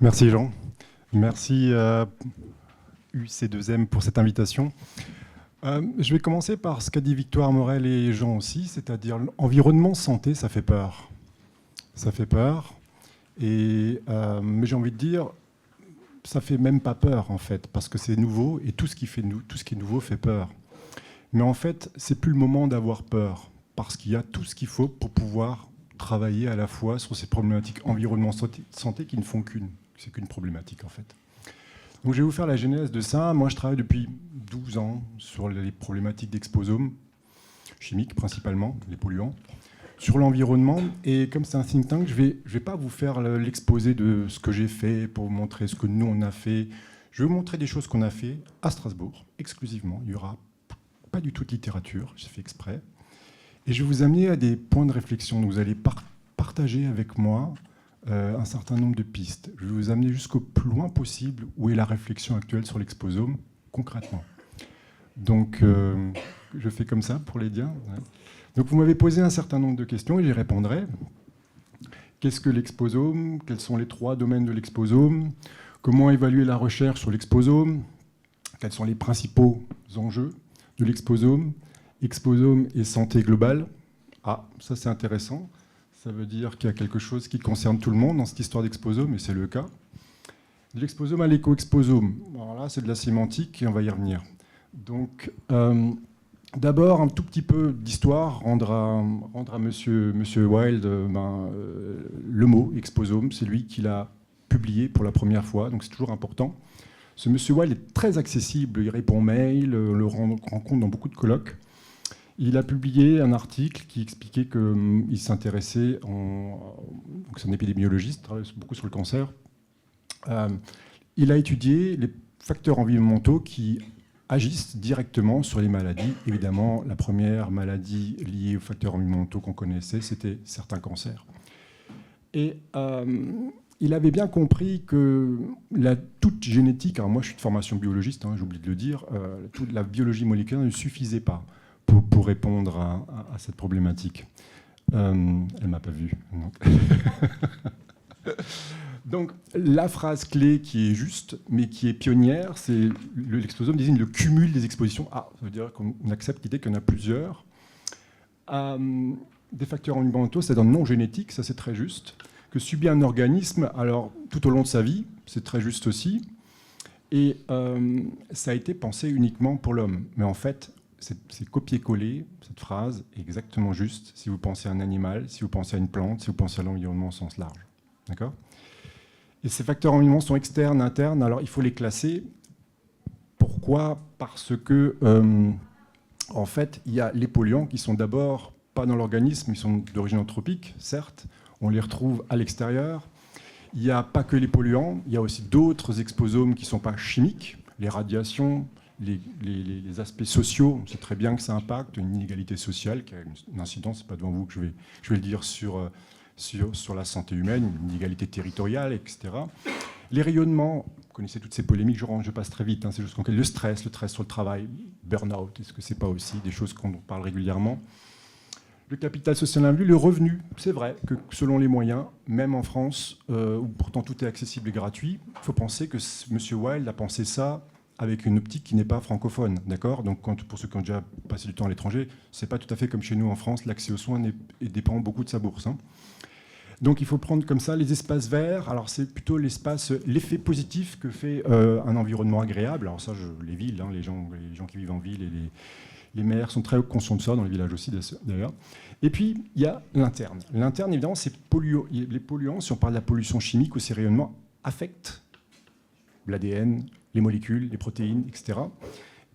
Merci Jean. Merci UC2M pour cette invitation. Je vais commencer par ce qu'a dit Victoire Morel et Jean aussi, c'est-à-dire l'environnement santé, ça fait peur. Ça fait peur. Mais j'ai envie de dire, ça fait même pas peur en fait, parce que c'est nouveau et tout ce qui est nouveau fait peur. Mais en fait, c'est plus le moment d'avoir peur, parce qu'il y a tout ce qu'il faut pour pouvoir travailler à la fois sur ces problématiques environnement santé qui ne font qu'une. C'est qu'une problématique en fait. Donc je vais vous faire la genèse de ça. Moi je travaille depuis 12 ans sur les problématiques d'exposome chimiques principalement, les polluants, sur l'environnement. Et comme c'est un think tank, je vais pas vous faire l'exposé de ce que j'ai fait pour vous montrer ce que nous on a fait. Je vais vous montrer des choses qu'on a fait à Strasbourg exclusivement. Il n'y aura pas du tout de littérature, j'ai fait exprès. Et je vais vous amener à des points de réflexion. Vous allez partager avec moi un certain nombre de pistes. Je vais vous amener jusqu'au plus loin possible où est la réflexion actuelle sur l'exposome, concrètement. Donc, je fais comme ça pour les dire. Ouais. Donc, vous m'avez posé un certain nombre de questions et j'y répondrai. Qu'est-ce que l'exposome? Quels sont les 3 domaines de l'exposome? Comment évaluer la recherche sur l'exposome? Quels sont les principaux enjeux de l'exposome? Exposome et santé globale. Ah, ça c'est intéressant. Ça veut dire qu'il y a quelque chose qui concerne tout le monde dans cette histoire d'exposome, et c'est le cas. De l'exposome à l'éco-exposome. Alors là, c'est de la sémantique et on va y revenir. Donc, d'abord, un tout petit peu d'histoire, rendre à monsieur Wild le mot exposome. C'est lui qui l'a publié pour la première fois, donc c'est toujours important. Ce monsieur Wild est très accessible, il répond aux mails, le rencontre dans beaucoup de colloques. Il a publié un article qui expliquait qu'il s'intéressait, donc c'est un épidémiologiste, travaille beaucoup sur le cancer. Il a étudié les facteurs environnementaux qui agissent directement sur les maladies. Évidemment, la première maladie liée aux facteurs environnementaux qu'on connaissait, c'était certains cancers. Et il avait bien compris que toute génétique, alors moi je suis de formation biologiste, j'ai oublié de le dire, toute la biologie moléculaire ne suffisait pas pour répondre à cette problématique. Elle ne m'a pas vu. Donc, la phrase clé qui est juste, mais qui est pionnière, c'est l'exposome désigne le cumul des expositions. Ah, ça veut dire qu'on accepte l'idée qu'il y en a plusieurs. Des facteurs environnementaux, c'est-à-dire non génétiques, ça c'est très juste. Que subit un organisme, alors tout au long de sa vie, c'est très juste aussi. Et ça a été pensé uniquement pour l'homme. Mais en fait, c'est copier-coller, cette phrase est exactement juste si vous pensez à un animal, si vous pensez à une plante, si vous pensez à l'environnement au sens large. D'accord ? Et ces facteurs environnementaux sont externes, internes, alors il faut les classer. Pourquoi ? Parce que, en fait, il y a les polluants qui sont d'abord pas dans l'organisme, ils sont d'origine anthropique, certes, on les retrouve à l'extérieur. Il n'y a pas que les polluants, il y a aussi d'autres exposomes qui ne sont pas chimiques, les radiations, les aspects sociaux, on sait très bien que ça impacte une inégalité sociale qui a une incidence, c'est pas devant vous que je vais le dire, sur la santé humaine, une inégalité territoriale, etc. Les rayonnements, vous connaissez toutes ces polémiques, je passe très vite, c'est juste le stress sur le travail, burn-out, est-ce que c'est pas aussi des choses qu'on parle régulièrement? Le capital social invu, le revenu, c'est vrai que selon les moyens, même en France, où pourtant tout est accessible et gratuit, il faut penser que M. Wild a pensé ça avec une optique qui n'est pas francophone, d'accord ? Donc pour ceux qui ont déjà passé du temps à l'étranger, c'est pas tout à fait comme chez nous en France, l'accès aux soins dépend beaucoup de sa bourse. Donc il faut prendre comme ça les espaces verts. Alors c'est plutôt l'effet positif que fait un environnement agréable. Alors ça, les villes, les gens qui vivent en ville et les maires sont très conscients de ça, dans les villages aussi d'ailleurs. Et puis il y a l'interne. L'interne, évidemment, c'est les polluants. Si on parle de la pollution chimique ou ces rayonnements affectent l'ADN, les molécules, les protéines, etc.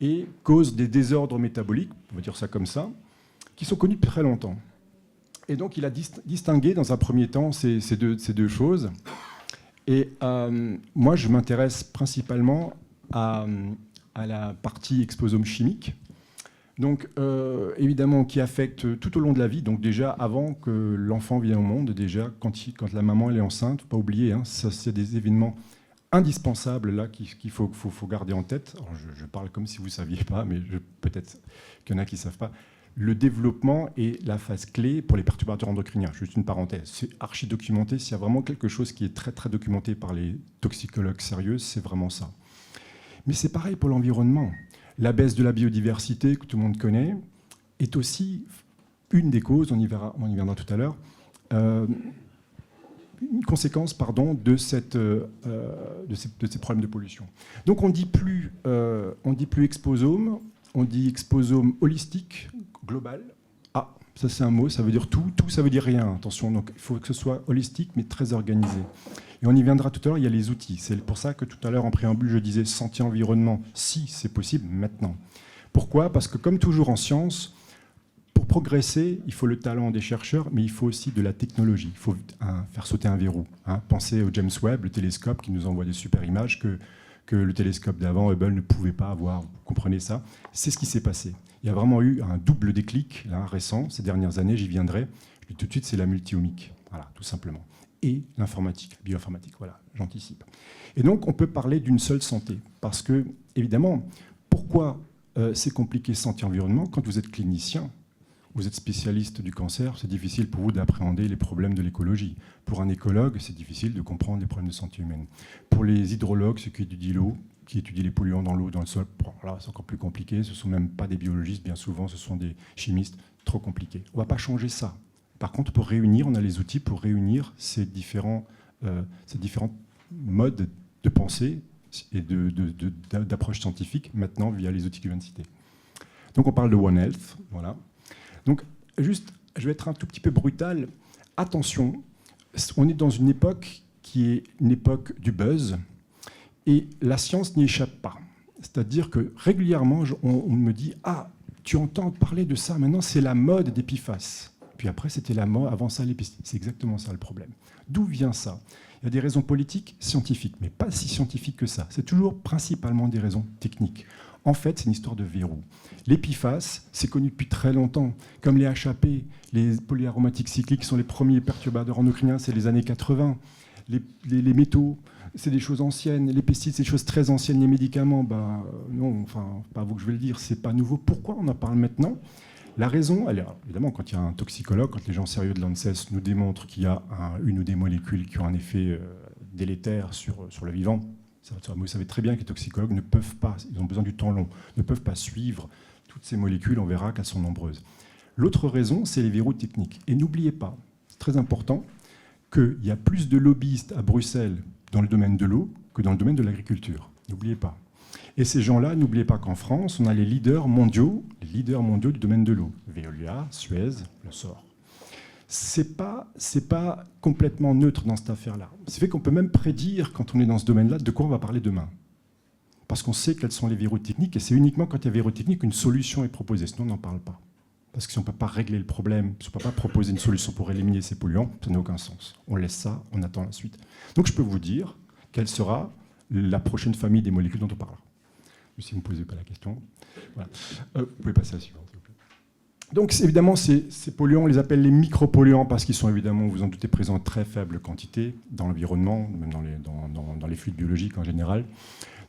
Et causent des désordres métaboliques, on va dire ça comme ça, qui sont connus depuis très longtemps. Et donc, il a distingué dans un premier temps ces deux choses. Et moi, je m'intéresse principalement à la partie exposome chimique. Donc, évidemment, qui affecte tout au long de la vie. Donc, déjà, avant que l'enfant vienne au monde, déjà, quand la maman elle est enceinte, il ne faut pas oublier, ça, c'est des événements indispensables là qu'il faut garder en tête. Alors, je parle comme si vous ne saviez pas, mais peut-être qu'il y en a qui ne savent pas. le développement est la phase clé pour les perturbateurs endocriniens. Juste une parenthèse, c'est archi documenté. S'il y a vraiment quelque chose qui est très très documenté par les toxicologues sérieux, c'est vraiment ça. Mais c'est pareil pour l'environnement. La baisse de la biodiversité, que tout le monde connaît, est aussi une des causes, on y viendra tout à l'heure, une conséquence de ces problèmes de pollution. Donc on ne dit plus exposome, on dit exposome holistique, global. Ah, ça c'est un mot, ça veut dire tout, tout ça veut dire rien, attention, donc il faut que ce soit holistique mais très organisé. Et on y viendra tout à l'heure, il y a les outils. C'est pour ça que tout à l'heure en préambule je disais santé environnement, si c'est possible maintenant. Pourquoi ? Parce que comme toujours en science, pour progresser, il faut le talent des chercheurs, mais il faut aussi de la technologie. Il faut faire sauter un verrou. Pensez au James Webb, le télescope qui nous envoie des super images que le télescope d'avant, Hubble, ne pouvait pas avoir. Vous comprenez ça ? C'est ce qui s'est passé. Il y a vraiment eu un double déclic là, récent, ces dernières années, j'y viendrai. Je dis tout de suite, c'est la multiomique, voilà, tout simplement. Et l'informatique, la bioinformatique, voilà, j'anticipe. Et donc, on peut parler d'une seule santé. Parce que, évidemment, pourquoi c'est compliqué santé-environnement quand vous êtes clinicien ? Vous êtes spécialiste du cancer, c'est difficile pour vous d'appréhender les problèmes de l'écologie. Pour un écologue, c'est difficile de comprendre les problèmes de santé humaine. Pour les hydrologues, ceux qui étudient l'eau, qui étudient les polluants dans l'eau, dans le sol, là, c'est encore plus compliqué. Ce ne sont même pas des biologistes, bien souvent, ce sont des chimistes. Trop compliqué. On ne va pas changer ça. Par contre, pour réunir, on a les outils pour réunir ces différents modes de pensée et d'approche scientifique, maintenant, via les outils que je viens de citer. Donc, on parle de One Health, voilà. Donc, juste, je vais être un tout petit peu brutal. Attention, on est dans une époque qui est une époque du buzz, et la science n'y échappe pas. C'est-à-dire que régulièrement, on me dit « Ah, tu entends parler de ça, maintenant c'est la mode des PFAS. » Puis après, c'était la mode, avant ça, les pesticides. C'est exactement ça le problème. D'où vient ça ? Il y a des raisons politiques, scientifiques, mais pas si scientifiques que ça. C'est toujours principalement des raisons techniques. En fait, c'est une histoire de verrou. Les PFAS, c'est connu depuis très longtemps. Comme les HAP, les polyaromatiques cycliques sont les premiers perturbateurs endocriniens, c'est les années 80. Les métaux, c'est des choses anciennes. Les pesticides, c'est des choses très anciennes. Les médicaments, non, enfin, pas à vous que je vais le dire, c'est pas nouveau. Pourquoi on en parle maintenant ? La raison, évidemment, quand il y a un toxicologue, quand les gens sérieux de l'ANSES nous démontrent qu'il y a une ou des molécules qui ont un effet délétère sur le vivant, vous savez très bien que les toxicologues ne peuvent pas, ils ont besoin du temps long, ne peuvent pas suivre toutes ces molécules, on verra qu'elles sont nombreuses. L'autre raison, c'est les verrous techniques. Et n'oubliez pas, c'est très important, qu'il y a plus de lobbyistes à Bruxelles dans le domaine de l'eau que dans le domaine de l'agriculture. N'oubliez pas. Et ces gens-là, n'oubliez pas qu'en France, on a les leaders mondiaux du domaine de l'eau. Veolia, Suez, le Sor. C'est pas complètement neutre dans cette affaire-là. C'est fait qu'on peut même prédire, quand on est dans ce domaine-là, de quoi on va parler demain. Parce qu'on sait quels sont les verrous techniques, et c'est uniquement quand il y a verrous techniques qu'une solution est proposée. Sinon, on n'en parle pas. Parce que si on ne peut pas régler le problème, si on ne peut pas proposer une solution pour éliminer ces polluants, ça n'a aucun sens. On laisse ça, on attend la suite. Donc je peux vous dire quelle sera la prochaine famille des molécules dont on parlera. Si vous ne me posez pas la question. Voilà. Vous pouvez passer à la suivante. Donc évidemment, ces polluants, on les appelle les micropolluants parce qu'ils sont évidemment, vous en doutez, présents en très faible quantité dans l'environnement, même dans les fluides biologiques en général.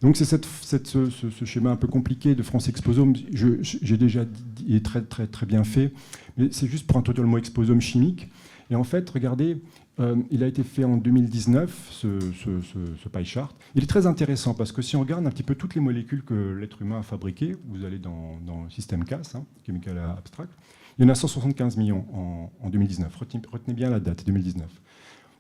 Donc c'est ce schéma un peu compliqué de France Exposome. J'ai déjà dit, il est très, très, très bien fait, mais c'est juste pour introduire le mot exposome chimique. Et en fait, regardez, il a été fait en 2019, ce pie chart. Il est très intéressant parce que si on regarde un petit peu toutes les molécules que l'être humain a fabriquées, vous allez dans le système CAS, Chemical Abstract, il y en a 175 millions en 2019. Retenez bien la date, 2019.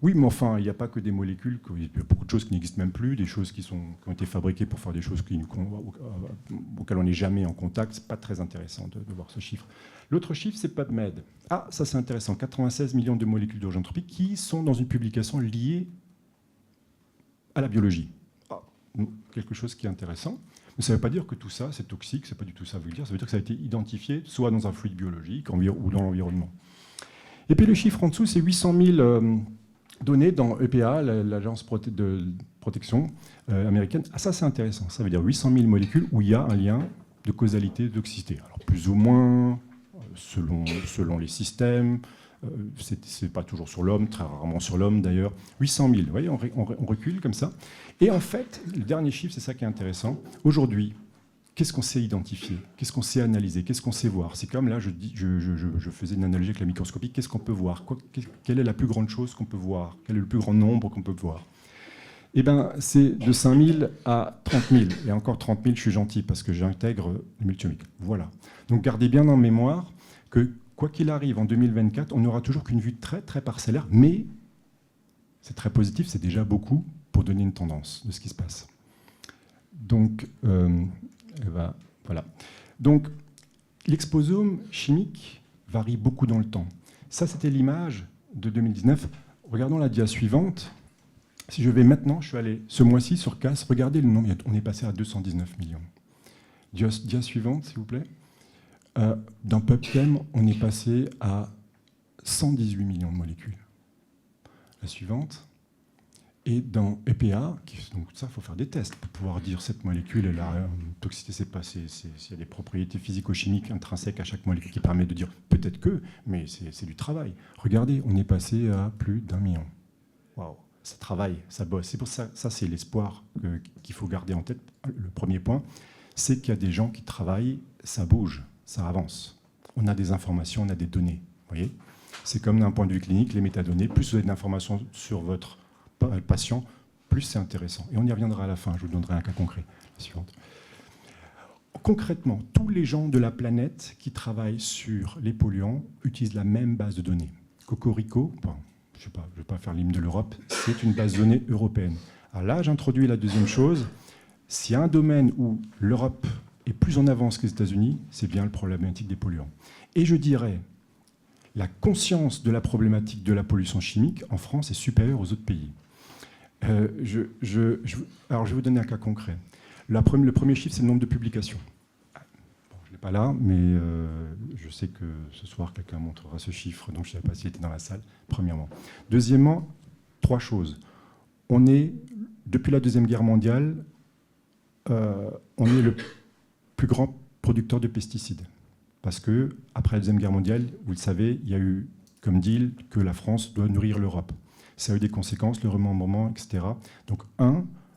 Oui, mais enfin, il n'y a pas que des molécules, il y a beaucoup de choses qui n'existent même plus, des choses qui ont été fabriquées pour faire des choses auxquelles on n'est jamais en contact. Ce n'est pas très intéressant de voir ce chiffre. L'autre chiffre, c'est PubMed. Ah, ça c'est intéressant, 96 millions de molécules d'organotropiques qui sont dans une publication liée à la biologie. Ah, quelque chose qui est intéressant. Mais ça ne veut pas dire que tout ça, c'est toxique, c'est pas du tout ça veut dire. Ça veut dire que ça a été identifié soit dans un fluide biologique ou dans l'environnement. Et puis le chiffre en dessous, c'est 800 000 données dans EPA, l'agence de protection américaine. Ah, ça c'est intéressant. Ça veut dire 800 000 molécules où il y a un lien de causalité, de toxicité. Alors plus ou moins, selon les systèmes, c'est pas toujours sur l'homme, très rarement sur l'homme d'ailleurs. 800 000, vous voyez, on recule comme ça. Et en fait, le dernier chiffre, c'est ça qui est intéressant. Aujourd'hui, qu'est-ce qu'on sait identifier? Qu'est-ce qu'on sait analyser? Qu'est-ce qu'on sait voir? C'est comme là, je faisais une analogie avec la microscopie. Qu'est-ce qu'on peut voir? Quelle est la plus grande chose qu'on peut voir? Quel est le plus grand nombre qu'on peut voir? Eh bien, c'est de 5 000 à 30 000. Et encore 30 000, je suis gentil parce que j'intègre le multiomique. Voilà. Donc gardez bien en mémoire que quoi qu'il arrive en 2024, on n'aura toujours qu'une vue très très parcellaire, mais c'est très positif, c'est déjà beaucoup pour donner une tendance de ce qui se passe. Donc, voilà. Donc, l'exposome chimique varie beaucoup dans le temps. Ça, c'était l'image de 2019. Regardons la dia suivante. Si je vais maintenant, je suis allé ce mois-ci sur CAS, regardez le nombre, on est passé à 219 millions. Dia suivante, s'il vous plaît. Dans PubChem, on est passé à 118 millions de molécules. La suivante. Et dans EPA, donc ça, il faut faire des tests pour pouvoir dire cette molécule, elle a une toxicité, s'il y a des propriétés physico-chimiques intrinsèques à chaque molécule qui permettent de dire peut-être que, mais c'est du travail. Regardez, on est passé à plus d'1 million. Waouh, ça travaille, ça bosse. C'est pour ça, c'est l'espoir qu'il faut garder en tête. Le premier point, c'est qu'il y a des gens qui travaillent, ça bouge, ça avance. On a des informations, on a des données. Vous voyez, c'est comme d'un point de vue clinique, les métadonnées, plus vous avez d'informations sur votre patient, plus c'est intéressant. Et on y reviendra à la fin, je vous donnerai un cas concret. La suivante. Concrètement, tous les gens de la planète qui travaillent sur les polluants utilisent la même base de données. Cocorico, bon, je ne vais pas faire l'hymne de l'Europe, c'est une base de données européenne. Alors là, j'introduis la deuxième chose. S'il y a un domaine où l'Europe est plus en avance que les États-Unis, c'est bien le problématique des polluants. Et je dirais, la conscience de la problématique de la pollution chimique en France est supérieure aux autres pays. Alors, je vais vous donner un cas concret. Le premier chiffre, c'est le nombre de publications. Bon, je ne l'ai pas là, mais je sais que ce soir, quelqu'un montrera ce chiffre, donc je ne savais pas s'il était dans la salle, premièrement. Deuxièmement, 3 choses. Depuis la Deuxième Guerre mondiale, on est le plus grand producteur de pesticides. Parce qu'après la Deuxième Guerre mondiale, vous le savez, il y a eu comme deal que la France doit nourrir l'Europe. Ça a eu des conséquences, le remembrement, etc. Donc,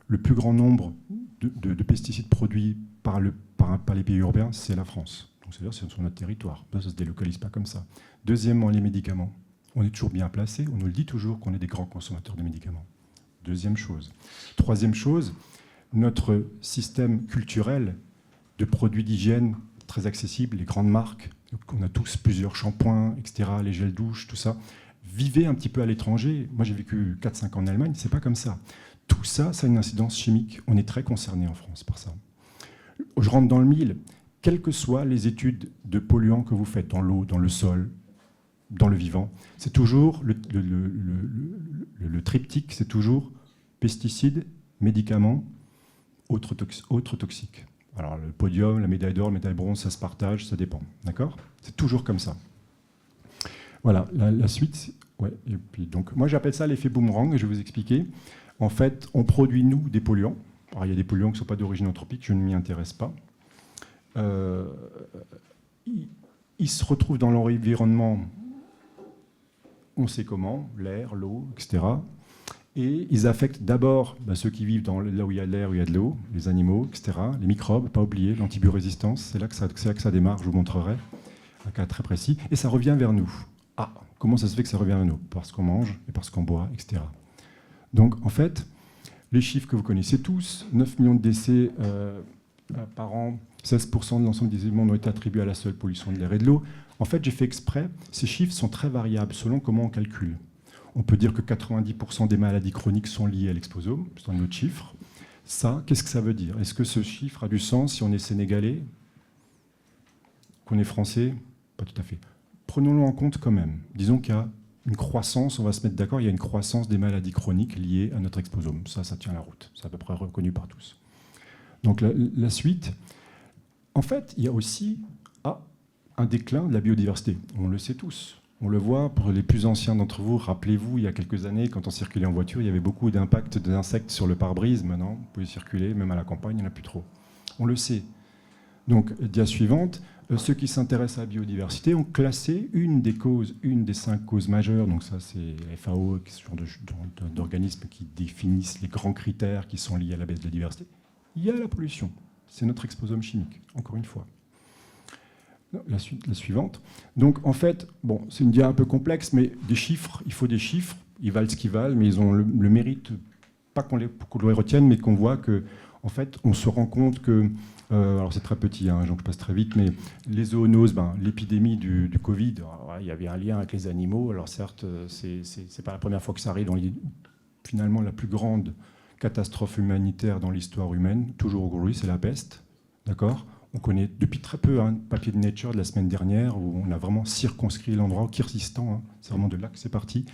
le plus grand nombre de pesticides produits par les pays européens, c'est la France. Donc, c'est-à-dire que c'est sur notre territoire. Ça ne se délocalise pas comme ça. Deuxièmement, les médicaments. On est toujours bien placé. On nous le dit toujours qu'on est des grands consommateurs de médicaments. Deuxième chose. Troisième chose, notre système culturel de produits d'hygiène très accessibles, les grandes marques, on a tous plusieurs shampoings, etc., les gels douche, tout ça. Vivez un petit peu à l'étranger. Moi, j'ai vécu 4-5 ans en Allemagne, c'est pas comme ça. Tout ça, ça a une incidence chimique. On est très concerné en France par ça. Je rentre dans le mille. Quelles que soient les études de polluants que vous faites dans l'eau, dans le sol, dans le vivant, c'est toujours le triptyque, c'est toujours pesticides, médicaments, autres toxiques. Alors le podium, la médaille d'or, la médaille bronze, ça se partage, ça dépend. D'accord ? C'est toujours comme ça. Voilà, la suite. Ouais, et puis donc, moi, j'appelle ça l'effet boomerang, et je vais vous expliquer. En fait, on produit, nous, des polluants. Alors, il y a des polluants qui ne sont pas d'origine anthropique, je ne m'y intéresse pas. Ils se retrouvent dans l'environnement, on sait comment, l'air, l'eau, etc. Et ils affectent d'abord ceux qui vivent là où il y a l'air, où il y a de l'eau, les animaux, etc. Les microbes, pas oublier, l'antibiorésistance, c'est là que ça démarre, je vous montrerai un cas très précis. Et ça revient vers nous. Ah, comment ça se fait que ça revient vers nous ? Parce qu'on mange et parce qu'on boit, etc. Donc, en fait, les chiffres que vous connaissez tous, 9 millions de décès par an, 16% de l'ensemble des éléments ont été attribués à la seule pollution de l'air et de l'eau. En fait, j'ai fait exprès, ces chiffres sont très variables selon comment on calcule. On peut dire que 90% des maladies chroniques sont liées à l'exposome, c'est un autre chiffre. Ça, qu'est-ce que ça veut dire ? Est-ce que ce chiffre a du sens si on est sénégalais, qu'on est français ? Pas tout à fait. Prenons-le en compte quand même. Disons qu'il y a une croissance, on va se mettre d'accord, il y a une croissance des maladies chroniques liées à notre exposome. Ça tient la route. C'est à peu près reconnu par tous. Donc la suite, en fait, il y a aussi un déclin de la biodiversité. On le sait tous. On le voit pour les plus anciens d'entre vous. Rappelez-vous, il y a quelques années, quand on circulait en voiture, il y avait beaucoup d'impact d'insectes sur le pare-brise. Maintenant, vous pouvez circuler, même à la campagne, il n'y en a plus trop. On le sait. Donc, dia suivante, ceux qui s'intéressent à la biodiversité ont classé une des 5 causes majeures. Donc ça, c'est la FAO, ce genre d'organismes qui définissent les grands critères qui sont liés à la baisse de la diversité. Il y a la pollution. c'est notre exposome chimique, encore une fois. La suivante. Donc, en fait, bon, c'est une dia un peu complexe, mais des chiffres, il faut des chiffres. Ils valent ce qu'ils valent, mais ils ont le mérite, pas qu'on les retienne, mais qu'on voit que, en fait, on se rend compte que, alors c'est très petit, hein, donc je passe très vite, mais les zoonoses, l'épidémie du Covid, alors, il y avait un lien avec les animaux. Alors certes, c'est pas la première fois que ça arrive dans finalement la plus grande catastrophe humanitaire dans l'histoire humaine, toujours aujourd'hui, c'est la peste, d'accord ? On connaît depuis très peu un papier de Nature de la semaine dernière où on a vraiment circonscrit l'endroit, au Kyrgyzstan, hein, c'est vraiment de là que c'est parti.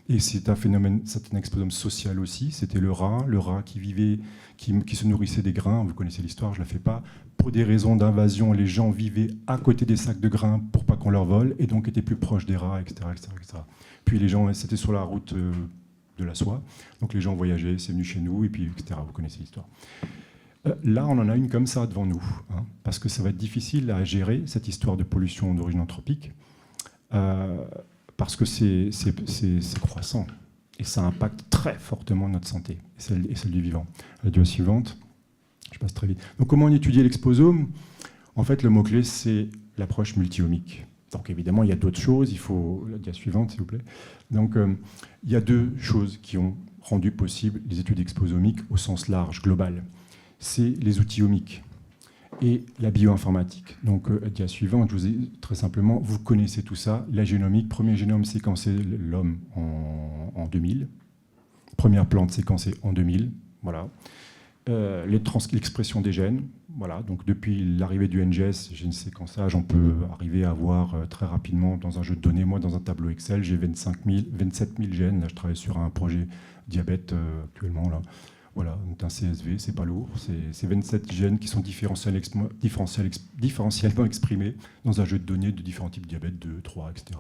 Et c'est un phénomène, c'est un exposome social aussi. C'était le rat qui vivait, qui se nourrissait des grains. Vous connaissez l'histoire, je ne la fais pas. Pour des raisons d'invasion, les gens vivaient à côté des sacs de grains pour pas qu'on leur vole, et donc étaient plus proches des rats, etc., etc., etc. Puis les gens, c'était sur la route de la soie, donc les gens voyageaient, c'est venu chez nous, et puis etc. Vous connaissez l'histoire. Là, on en a une comme ça devant nous, hein, parce que ça va être difficile à gérer, cette histoire de pollution d'origine anthropique, parce que c'est croissant, et ça impacte très fortement notre santé, et celle du vivant. La dia suivante, je passe très vite. Donc, comment on étudie l'exposome ? En fait, le mot-clé, c'est l'approche multi-omique. Donc, évidemment, il y a d'autres choses, il faut... La dia suivante, s'il vous plaît. Donc, il y a deux choses qui ont rendu possible les études exposomiques au sens large, global. C'est les outils omiques et la bioinformatique. Donc, dia suivante, je vous ai très simplement, vous connaissez tout ça. La génomique, premier génome séquencé l'homme en 2000. Première plante séquencée en 2000. Voilà. L'expression des gènes. Voilà. Donc, depuis l'arrivée du NGS, gène séquençage, on peut arriver à voir très rapidement dans un jeu de données. Moi, dans un tableau Excel, j'ai 27 000 gènes. Là, je travaille sur un projet diabète actuellement, là. Voilà, donc un CSV, c'est pas lourd. C'est 27 gènes qui sont différentiellement exprimés dans un jeu de données de différents types de diabète, 2, 3, etc.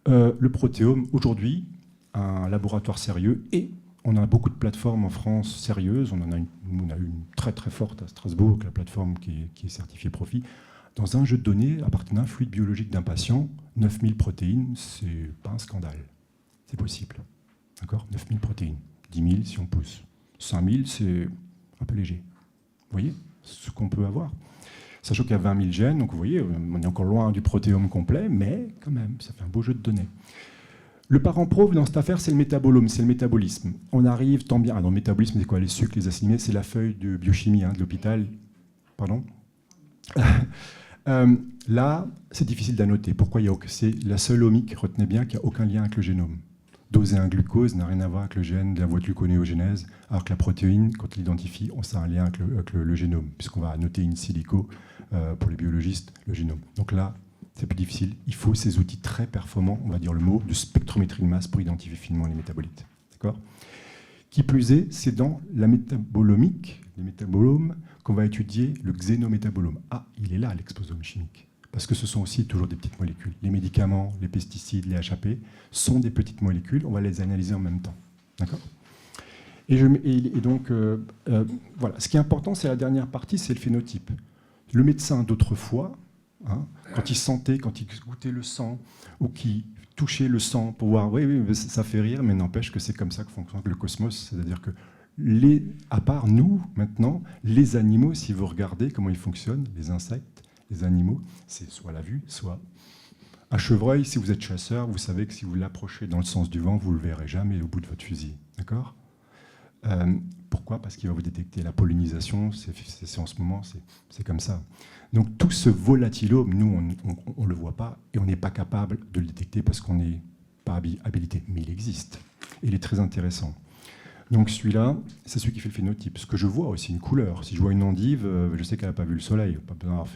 Le protéome, aujourd'hui, un laboratoire sérieux, et on a beaucoup de plateformes en France sérieuses. On a une très très forte à Strasbourg, la plateforme qui est certifiée Profi. Dans un jeu de données appartenant à un fluide biologique d'un patient, 9000 protéines, c'est pas un scandale. C'est possible. D'accord ? 9000 protéines. 10 000 si on pousse. 5000, c'est un peu léger. Vous voyez ce qu'on peut avoir. Sachant qu'il y a 20 000 gènes, donc vous voyez, on est encore loin du protéome complet, mais quand même, ça fait un beau jeu de données. Le parent pauvre dans cette affaire, c'est le métabolome, c'est le métabolisme. On arrive tant bien... Ah non, le métabolisme, c'est quoi ? Les sucres, les acides aminés, c'est la feuille de biochimie de l'hôpital. Pardon. Là, c'est difficile d'annoter. Pourquoi c'est la seule omique, retenez bien, qu'il n'y a aucun lien avec le génome. Doser un glucose n'a rien à voir avec le gène de la voie de gluconéogénèse, alors que la protéine, quand on l'identifie, ça a un lien avec le génome, puisqu'on va noter in silico, pour les biologistes, le génome. Donc là, c'est plus difficile. Il faut ces outils très performants, on va dire le mot, de spectrométrie de masse pour identifier finement les métabolites. D'accord ? Qui plus est, c'est dans la métabolomique, les métabolomes, qu'on va étudier le xénométabolome. Ah, il est là, l'exposome chimique. Parce que ce sont aussi toujours des petites molécules. Les médicaments, les pesticides, les HAP sont des petites molécules. On va les analyser en même temps. D'accord ? Et donc, voilà. Ce qui est important, c'est la dernière partie, c'est le phénotype. Le médecin d'autrefois, hein, quand il sentait, quand il goûtait le sang, ou qui touchait le sang pour voir, oui, ça fait rire, mais n'empêche que c'est comme ça que fonctionne le cosmos. C'est-à-dire que, à part nous, maintenant, les animaux, si vous regardez comment ils fonctionnent, les insectes, les animaux, c'est soit la vue, soit un chevreuil. Si vous êtes chasseur, vous savez que si vous l'approchez dans le sens du vent, vous ne le verrez jamais au bout de votre fusil. D'accord ? Pourquoi ? Parce qu'il va vous détecter la pollinisation. C'est en ce moment, c'est comme ça. Donc tout ce volatilome, nous, on ne le voit pas et on n'est pas capable de le détecter parce qu'on n'est pas habilité. Mais il existe. Et il est très intéressant. Donc celui-là, c'est celui qui fait le phénotype. Ce que je vois aussi, une couleur. Si je vois une endive, je sais qu'elle n'a pas vu le soleil. Pas besoin d'avoir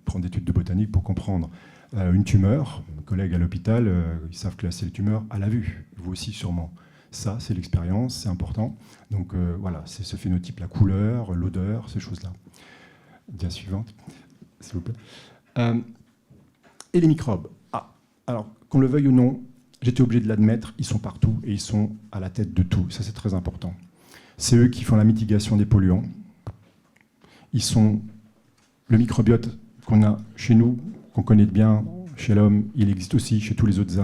prendre d'études de botanique pour comprendre. Une tumeur, mes collègues à l'hôpital, ils savent classer les tumeurs à la vue. Vous aussi sûrement. Ça, c'est l'expérience, c'est important. Donc voilà, c'est ce phénotype, la couleur, l'odeur, ces choses-là. Dia suivante, s'il vous plaît. Et les microbes. Ah, alors, qu'on le veuille ou non, j'étais obligé de l'admettre, ils sont partout et ils sont à la tête de tout. Ça, c'est très important. C'est eux qui font la mitigation des polluants. Ils sont le microbiote qu'on a chez nous, qu'on connaît bien chez l'homme. Il existe aussi chez tous les autres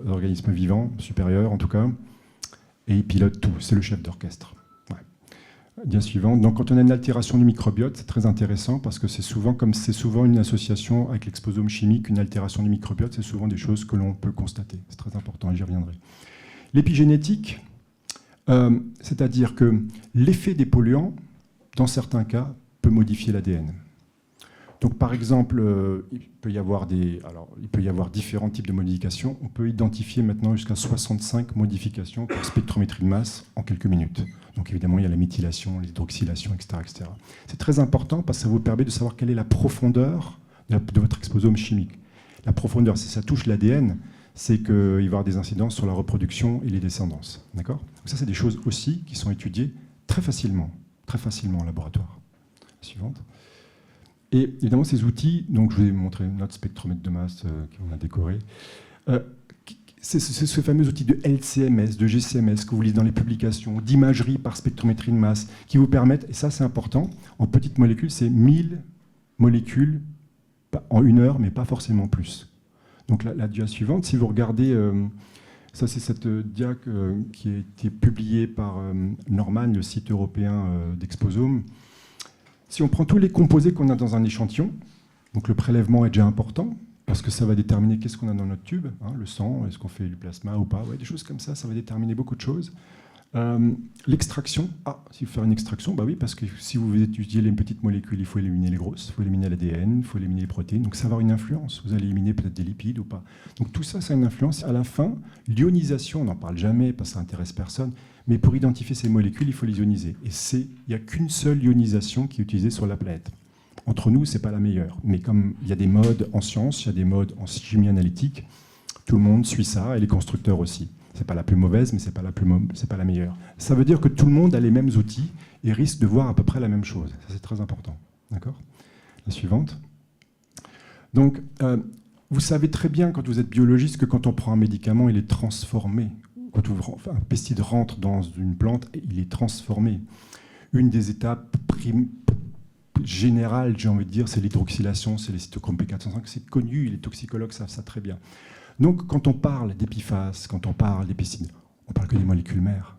organismes vivants, supérieurs en tout cas. Et ils pilotent tout. C'est le chef d'orchestre. Ouais. Dia suivante. Donc, quand on a une altération du microbiote, c'est très intéressant parce que c'est souvent, comme c'est souvent une association avec l'exposome chimique, une altération du microbiote, c'est souvent des choses que l'on peut constater. C'est très important, j'y reviendrai. L'épigénétique, c'est-à-dire que l'effet des polluants, dans certains cas, peut modifier l'ADN. Donc, par exemple, il peut y avoir différents types de modifications. On peut identifier maintenant jusqu'à 65 modifications par spectrométrie de masse en quelques minutes. Donc, évidemment, il y a la méthylation, l'hydroxylation, etc., etc. C'est très important parce que ça vous permet de savoir quelle est la profondeur de votre exposome chimique. La profondeur, si ça touche l'ADN, c'est qu'il va y avoir des incidences sur la reproduction et les descendances. D'accord ? Donc ça, c'est des choses aussi qui sont étudiées très facilement en laboratoire. Suivante. Et évidemment, ces outils, donc je vous ai montré notre spectromètre de masse qu'on a décoré, c'est ce fameux outil de LCMS, de GCMS que vous lisez dans les publications, d'imagerie par spectrométrie de masse, qui vous permettent, et ça c'est important, en petites molécules, c'est 1000 molécules en 1 heure, mais pas forcément plus. Donc la dia suivante, si vous regardez, ça c'est cette dia qui a été publiée par Norman, le site européen d'Exposome. Si on prend tous les composés qu'on a dans un échantillon, donc le prélèvement est déjà important, parce que ça va déterminer qu'est-ce qu'on a dans notre tube, hein, le sang, est-ce qu'on fait du plasma ou pas, ouais, des choses comme ça va déterminer beaucoup de choses. L'extraction, si vous faites une extraction, bah oui, parce que si vous étudiez les petites molécules, il faut éliminer les grosses, il faut éliminer l'ADN, il faut éliminer les protéines, donc ça va avoir une influence, vous allez éliminer peut-être des lipides ou pas. Donc tout ça, ça a une influence. À la fin, l'ionisation, on n'en parle jamais parce que ça n'intéresse personne, mais pour identifier ces molécules, il faut les ioniser. Et il n'y a qu'une seule ionisation qui est utilisée sur la planète. Entre nous, ce n'est pas la meilleure, mais comme il y a des modes en sciences, il y a des modes en chimie analytique, tout le monde suit ça, et les constructeurs aussi. Ce n'est pas la plus mauvaise, mais ce n'est pas la meilleure. Ça veut dire que tout le monde a les mêmes outils et risque de voir à peu près la même chose. Ça, c'est très important. D'accord ? La suivante. Donc, vous savez très bien, quand vous êtes biologiste, que quand on prend un médicament, il est transformé. Quand un pesticide rentre dans une plante, il est transformé. Une des étapes générales, j'ai envie de dire, c'est l'hydroxylation, c'est les cytochromes P405. C'est connu, les toxicologues savent ça très bien. Donc, quand on parle d'épiphases, quand on parle des pesticides, on parle que des molécules mères.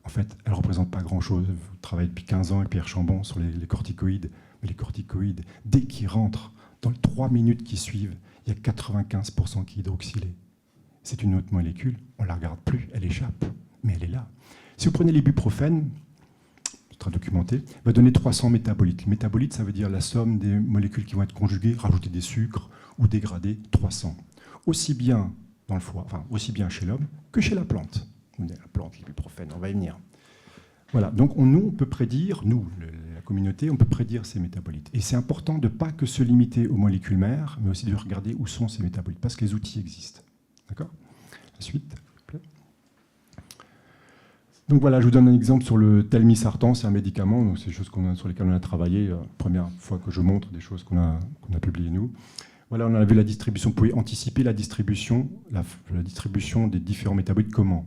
En fait, elles ne représentent pas grand-chose. Vous travaillez depuis 15 ans avec Pierre Chambon sur les corticoïdes. Mais les corticoïdes, dès qu'ils rentrent, dans les 3 minutes qui suivent, il y a 95% qui est hydroxylé. C'est une autre molécule, on ne la regarde plus, elle échappe, mais elle est là. Si vous prenez l'ibuprofène, c'est très documenté, va donner 300 métabolites. Le métabolite, ça veut dire la somme des molécules qui vont être conjuguées, rajouter des sucres ou dégradées, 300. Aussi bien dans le foie, enfin aussi bien chez l'homme que chez la plante. La plante, l'ibuprofène, on va y venir. Voilà, donc nous, on peut prédire, la communauté, on peut prédire ces métabolites. Et c'est important de ne pas que se limiter aux molécules mères, mais aussi de regarder où sont ces métabolites, parce que les outils existent. D'accord ? La suite, s'il vous plaît. Donc voilà, je vous donne un exemple sur le telmisartan, c'est un médicament, donc c'est des choses sur lesquelles on a travaillé, première fois que je montre des choses qu'on a publiées nous. Voilà, on a vu la distribution. Vous pouvez anticiper la distribution des différents métabolites. Comment ?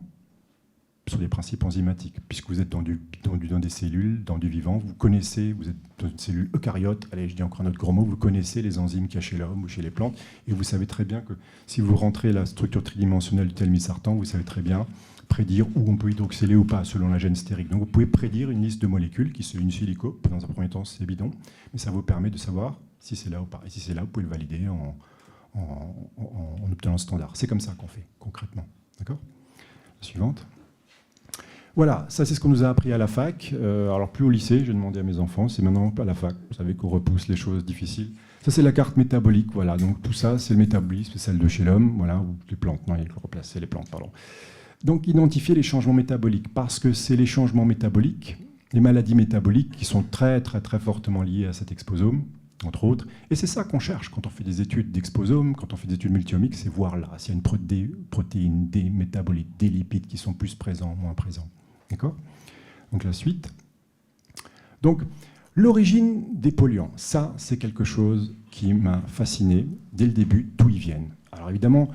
Sur des principes enzymatiques, puisque vous êtes dans des cellules, dans du vivant, vous connaissez, vous êtes dans une cellule eucaryote, allez, je dis encore un autre gros mot, vous connaissez les enzymes qu'il y a chez l'homme ou chez les plantes, et vous savez très bien que si vous rentrez la structure tridimensionnelle du telmisartan, vous savez très bien prédire où on peut hydroxyler ou pas, selon la gène stérique. Donc vous pouvez prédire une liste de molécules, qui sont une silico, dans un premier temps c'est bidon, mais ça vous permet de savoir si c'est là ou pas. Et si c'est là, vous pouvez le valider en obtenant le standard. C'est comme ça qu'on fait, concrètement. D'accord ? La suivante. Voilà, ça c'est ce qu'on nous a appris à la fac. Alors plus au lycée, j'ai demandé à mes enfants, c'est maintenant à la fac. Vous savez qu'on repousse les choses difficiles. Ça c'est la carte métabolique, voilà. Donc tout ça, c'est le métabolisme, c'est celle de chez l'homme, voilà, ou les plantes. Non, il faut replacer les plantes, pardon. Donc identifier les changements métaboliques, parce que c'est les changements métaboliques, les maladies métaboliques qui sont très très très fortement liées à cet exposome, entre autres. Et c'est ça qu'on cherche quand on fait des études d'exposome, quand on fait des études multiomiques, c'est voir là s'il y a des protéines, des métabolites, des lipides qui sont plus présents, moins présents. D'accord ? Donc la suite. Donc l'origine des polluants, ça c'est quelque chose qui m'a fasciné dès le début, d'où ils viennent. Alors évidemment,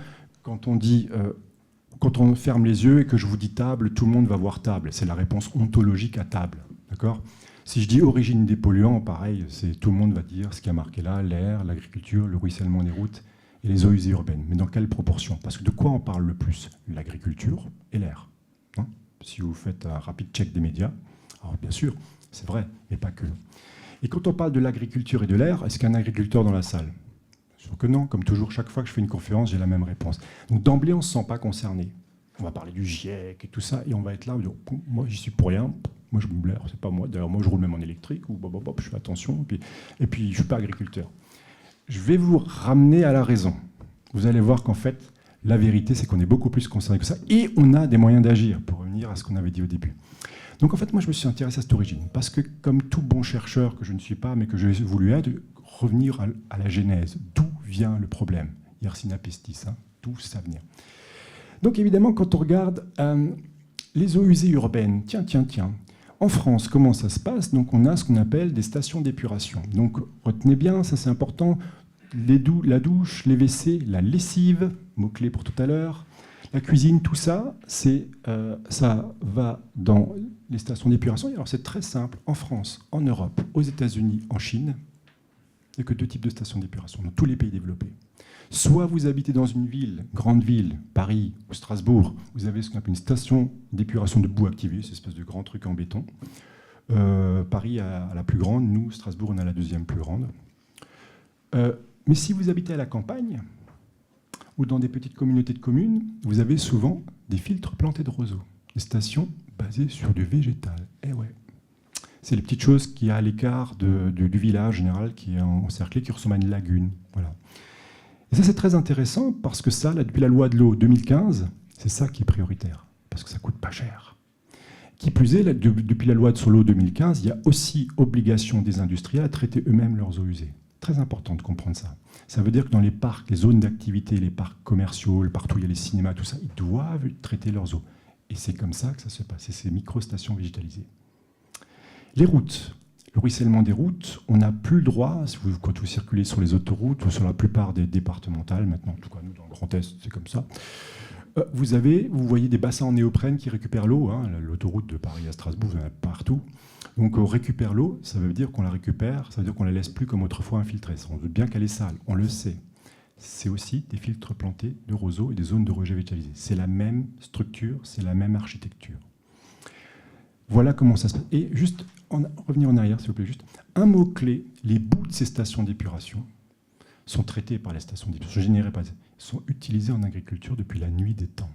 quand on ferme les yeux et que je vous dis table, tout le monde va voir table. C'est la réponse ontologique à table. D'accord ? Si je dis origine des polluants, pareil, tout le monde va dire ce qui a marqué là, l'air, l'agriculture, le ruissellement des routes et les eaux usées urbaines. Mais dans quelle proportion ? Parce que de quoi on parle le plus ? L'agriculture et l'air. Si vous faites un rapide check des médias, alors bien sûr, c'est vrai, mais pas que. Et quand on parle de l'agriculture et de l'air, est-ce qu'il y a un agriculteur dans la salle? Sûr que non, comme toujours, chaque fois que je fais une conférence, j'ai la même réponse. Donc d'emblée, on ne se sent pas concerné. On va parler du GIEC et tout ça, et on va être là, moi j'y suis pour rien, moi je me blaire, c'est pas moi. D'ailleurs, moi je roule même en électrique, ou je fais attention, et puis je ne suis pas agriculteur. Je vais vous ramener à la raison. Vous allez voir qu'en fait, la vérité, c'est qu'on est beaucoup plus concerné que ça, et on a des moyens d'agir, pour revenir à ce qu'on avait dit au début. Donc en fait, moi je me suis intéressé à cette origine, parce que comme tout bon chercheur que je ne suis pas, mais que j'ai voulu être, revenir à la genèse. D'où vient le problème? Yersinia pestis, hein, d'où ça vient. Donc évidemment, quand on regarde les eaux usées urbaines, tiens, en France, comment ça se passe? Donc on a ce qu'on appelle des stations d'épuration. Donc retenez bien, ça c'est important, la douche, les WC, la lessive, mot-clé pour tout à l'heure, la cuisine, tout ça, ça va dans les stations d'épuration. Alors c'est très simple, en France, en Europe, aux États-Unis, en Chine, il n'y a que 2 types de stations d'épuration dans tous les pays développés. Soit vous habitez dans une ville, grande ville, Paris ou Strasbourg, vous avez ce qu'on appelle une station d'épuration de boue activée, cette espèce de grand truc en béton. Paris a la plus grande, nous, Strasbourg, on a la 2e plus grande. Mais si vous habitez à la campagne ou dans des petites communautés de communes, vous avez souvent des filtres plantés de roseaux, des stations basées sur du végétal. Eh ouais. C'est les petites choses qu'il y a à l'écart du village général qui est encerclé, qui ressemble à une lagune. Voilà. Et ça, c'est très intéressant parce que ça, là, depuis la loi de l'eau 2015, c'est ça qui est prioritaire, parce que ça coûte pas cher. Qui plus est, là, depuis la loi sur l'eau 2015, il y a aussi obligation des industriels à traiter eux-mêmes leurs eaux usées. Très important de comprendre ça. Ça veut dire que dans les parcs, les zones d'activité, les parcs commerciaux, partout où il y a les cinémas, tout ça, ils doivent traiter leurs eaux. Et c'est comme ça que ça se passe, c'est ces micro-stations végétalisées. Les routes, le ruissellement des routes, on n'a plus le droit, quand vous circulez sur les autoroutes ou sur la plupart des départementales, maintenant, en tout cas nous dans le Grand Est, c'est comme ça, vous voyez des bassins en néoprène qui récupèrent l'eau, hein, l'autoroute de Paris à Strasbourg, vous en avez partout. Donc on récupère l'eau, ça veut dire qu'on la récupère, ça veut dire qu'on ne la laisse plus comme autrefois infiltrée. On veut bien qu'elle est sale, on le sait. C'est aussi des filtres plantés de roseaux et des zones de rejet végétalisé. C'est la même structure, c'est la même architecture. Voilà comment ça se passe. Et juste, revenir en arrière, s'il vous plaît, juste un mot-clé, les bouts de ces stations d'épuration sont traités par les stations d'épuration, générés par sont utilisés en agriculture depuis la nuit des temps.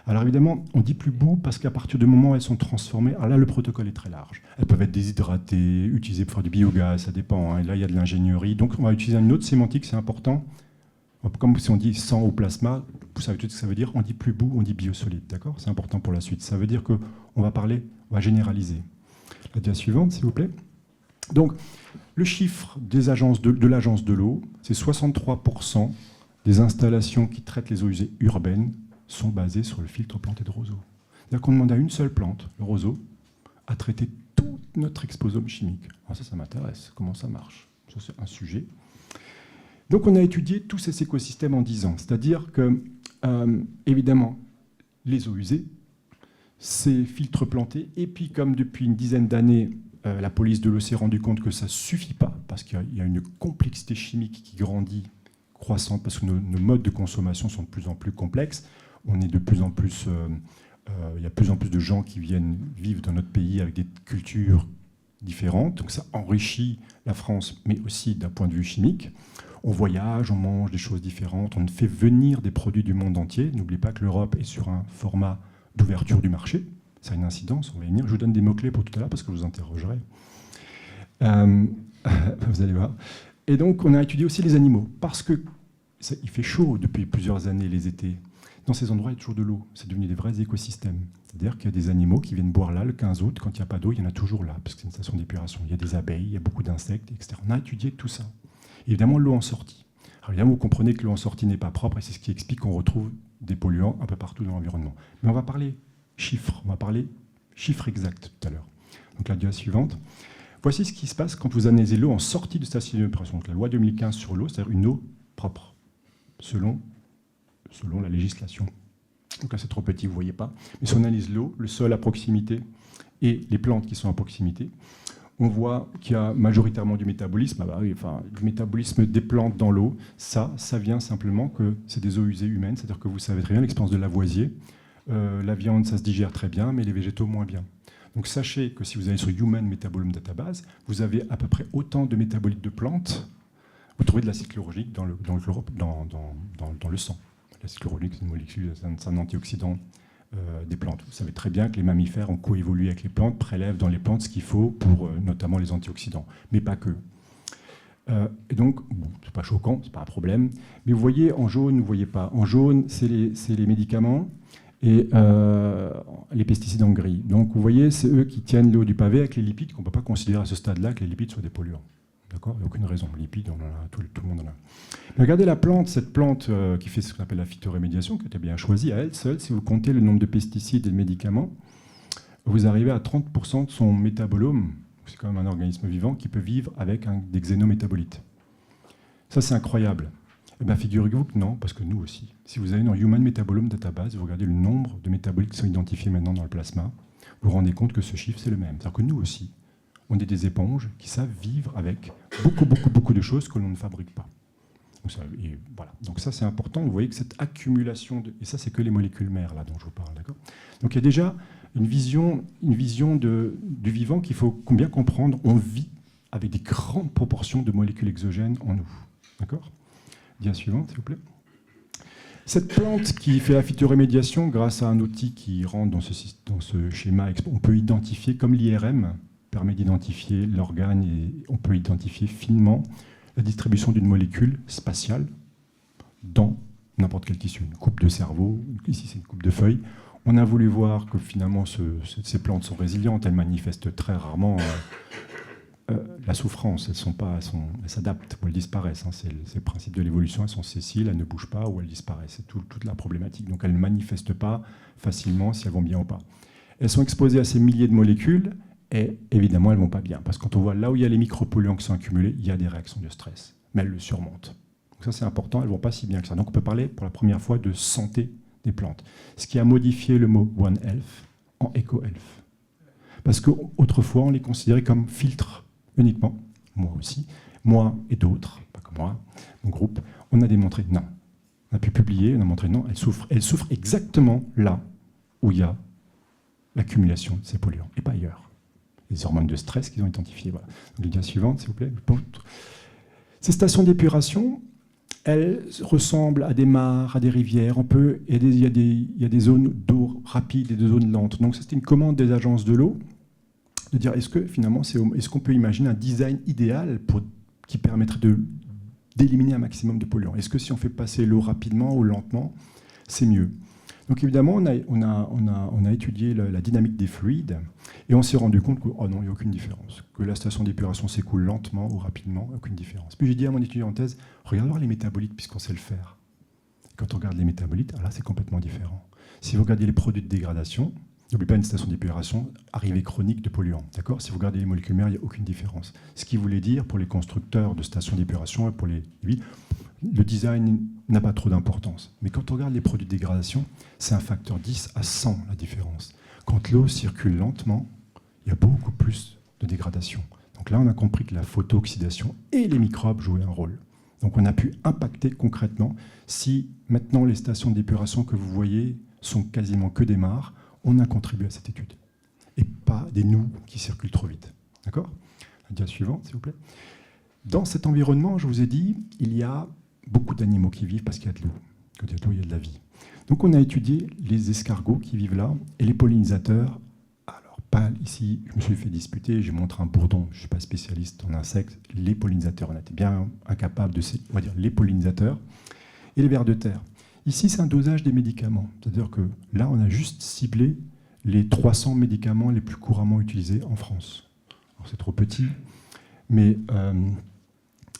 Alors évidemment, on dit plus bout parce qu'à partir du moment où elles sont transformées, alors là le protocole est très large. Elles peuvent être déshydratées, utilisées pour faire du biogaz, ça dépend. Hein, et là il y a de l'ingénierie. Donc on va utiliser une autre sémantique, c'est important. Comme si on dit sang au plasma, vous savez tout ce que ça veut dire, on dit plus bout, on dit biosolide, d'accord? C'est important pour la suite. Ça veut dire qu'on va parler, on va généraliser. La dia suivante, s'il vous plaît. Donc, le chiffre de l'agence de l'eau, c'est 63% des installations qui traitent les eaux usées urbaines sont basées sur le filtre planté de roseau. C'est-à-dire qu'on demande à une seule plante, le roseau, à traiter tout notre exposome chimique. Alors ça m'intéresse. Comment ça marche? Ça, c'est un sujet. Donc on a étudié tous ces écosystèmes en 10 ans. C'est-à-dire que, évidemment, les eaux usées, ces filtres plantés, et puis comme depuis une dizaine d'années, la police de l'eau s'est rendue compte que ça ne suffit pas, parce qu'il y a une complexité chimique qui grandit, croissante, parce que nos modes de consommation sont de plus en plus complexes. On est de plus en plus... il y a de plus en plus de gens qui viennent vivre dans notre pays avec des cultures différentes. Donc ça enrichit la France, mais aussi d'un point de vue chimique. On voyage, on mange des choses différentes, on fait venir des produits du monde entier. N'oubliez pas que l'Europe est sur un format d'ouverture du marché. Ça a une incidence, on va y venir. Je vous donne des mots-clés pour tout à l'heure parce que je vous interrogerai. Vous allez voir. Et donc, on a étudié aussi les animaux parce qu'il fait chaud depuis plusieurs années les étés. Dans ces endroits, il y a toujours de l'eau. C'est devenu des vrais écosystèmes. C'est-à-dire qu'il y a des animaux qui viennent boire là le 15 août. Quand il n'y a pas d'eau, il y en a toujours là parce que c'est une station d'épuration. Il y a des abeilles, il y a beaucoup d'insectes, etc. On a étudié tout ça. Évidemment, l'eau en sortie. Alors évidemment, vous comprenez que l'eau en sortie n'est pas propre et c'est ce qui explique qu'on retrouve des polluants un peu partout dans l'environnement. Mais on va parler chiffres, on va parler chiffres exacts tout à l'heure. Donc la dia suivante. Voici ce qui se passe quand vous analysez l'eau en sortie de station d'épuration. Donc la loi 2015 sur l'eau, c'est-à-dire une eau propre, selon la législation. Donc là, c'est trop petit, vous ne voyez pas. Mais si on analyse l'eau, le sol à proximité et les plantes qui sont à proximité, on voit qu'il y a majoritairement du métabolisme. Du métabolisme des plantes dans l'eau, ça vient simplement que c'est des eaux usées humaines, c'est-à-dire que vous savez très bien l'expérience de Lavoisier. La viande, ça se digère très bien, mais les végétaux, moins bien. Donc sachez que si vous allez sur Human Metabolome Database, vous avez à peu près autant de métabolites de plantes. Vous trouvez de l'acide chlorogénique dans le sang. L'acide chlorogénique, c'est une molécule, c'est un antioxydant des plantes. Vous savez très bien que les mammifères ont coévolué avec les plantes, prélèvent dans les plantes ce qu'il faut pour notamment les antioxydants, mais pas que. Et donc, bon, c'est pas choquant, c'est pas un problème. Mais vous voyez en jaune, vous voyez pas. En jaune, c'est les médicaments et les pesticides en gris. Donc, vous voyez, c'est eux qui tiennent l'eau du pavé avec les lipides, qu'on ne peut pas considérer à ce stade-là que les lipides soient des polluants. D'accord ? Il n'y a aucune raison. Les lipides, on en a, tout le monde en a. Mais regardez la plante, cette plante qui fait ce qu'on appelle la phytorémédiation, qui était bien choisie à elle seule. Si vous comptez le nombre de pesticides et de médicaments, vous arrivez à 30% de son métabolome. C'est quand même un organisme vivant qui peut vivre avec des xénométabolites. Ça, c'est incroyable. Eh bien, figurez-vous que non, parce que nous aussi. Si vous allez dans Human Metabolome Database, vous regardez le nombre de métabolites qui sont identifiés maintenant dans le plasma, vous vous rendez compte que ce chiffre, c'est le même. C'est-à-dire que nous aussi, on est des éponges qui savent vivre avec beaucoup de choses que l'on ne fabrique pas. Et voilà. Donc ça, c'est important. Vous voyez que cette accumulation, et ça, c'est que les molécules mères, là, dont je vous parle. D'accord ? Donc il y a déjà une vision du vivant qu'il faut bien comprendre. On vit avec des grandes proportions de molécules exogènes en nous. D'accord ? Dia suivante, s'il vous plaît. Cette plante qui fait la phytorémédiation, grâce à un outil qui rentre dans ce schéma, on peut identifier, comme l'IRM permet d'identifier l'organe, et on peut identifier finement la distribution d'une molécule spatiale dans n'importe quel tissu. Une coupe de cerveau, ici c'est une coupe de feuilles. On a voulu voir que finalement ces plantes sont résilientes, elles manifestent très rarement la souffrance, elles s'adaptent ou elles disparaissent. C'est le principe de l'évolution, elles sont sessiles, elles ne bougent pas ou elles disparaissent. C'est toute la problématique. Donc elles ne manifestent pas facilement si elles vont bien ou pas. Elles sont exposées à ces milliers de molécules et évidemment elles ne vont pas bien. Parce que quand on voit là où il y a les micropolluants qui sont accumulés, il y a des réactions de stress. Mais elles le surmontent. Donc ça c'est important, elles ne vont pas si bien que ça. Donc on peut parler pour la première fois de santé des plantes. Ce qui a modifié le mot One Health en Eco Health. Parce qu'autrefois on les considérait comme filtres uniquement, moi aussi, moi et d'autres, pas que moi, mon groupe, on a démontré non. On a pu publier, on a montré non, elle souffre exactement là où il y a l'accumulation de ces polluants, et pas ailleurs. Les hormones de stress qu'ils ont identifiées. Voilà. Donc, le dia suivant, s'il vous plaît. Ces stations d'épuration, elles ressemblent à des mares, à des rivières. Il y a des zones d'eau rapide et des zones lentes. Donc ça, c'était une commande des agences de l'eau, de dire est-ce qu'on peut imaginer un design idéal qui permettrait d'éliminer un maximum de polluants. Est-ce que si on fait passer l'eau rapidement ou lentement, c'est mieux? Donc évidemment, on a étudié la dynamique des fluides et on s'est rendu compte que oh non, il n'y a aucune différence. Que la station d'épuration s'écoule lentement ou rapidement, aucune différence. Puis j'ai dit à mon étudiant en thèse, regarde voir les métabolites puisqu'on sait le faire. Quand on regarde les métabolites, là c'est complètement différent. Si vous regardez les produits de dégradation, n'oubliez pas une station d'épuration, arrivée chronique de polluants. D'accord ? Si vous regardez les molécules mères, il n'y a aucune différence. Ce qui voulait dire pour les constructeurs de stations d'épuration et pour les villes, le design n'a pas trop d'importance. Mais quand on regarde les produits de dégradation, c'est un facteur 10 à 100 la différence. Quand l'eau circule lentement, il y a beaucoup plus de dégradation. Donc là, on a compris que la photooxydation et les microbes jouaient un rôle. Donc on a pu impacter concrètement. Si maintenant les stations d'épuration que vous voyez sont quasiment que des mares, on a contribué à cette étude. Et pas des nous qui circulent trop vite. D'accord ? La dia suivante, s'il vous plaît. Dans cet environnement, je vous ai dit, il y a beaucoup d'animaux qui vivent parce qu'il y a de l'eau. Quand il y a de l'eau, il y a de la vie. Donc on a étudié les escargots qui vivent là et les pollinisateurs. Alors, pas ici, je me suis fait disputer, j'ai montré un bourdon, je ne suis pas spécialiste en insectes. Les pollinisateurs, on était bien incapables de, on va dire, les pollinisateurs et les vers de terre. Ici, c'est un dosage des médicaments. C'est-à-dire que là, on a juste ciblé les 300 médicaments les plus couramment utilisés en France. Alors, c'est trop petit, mais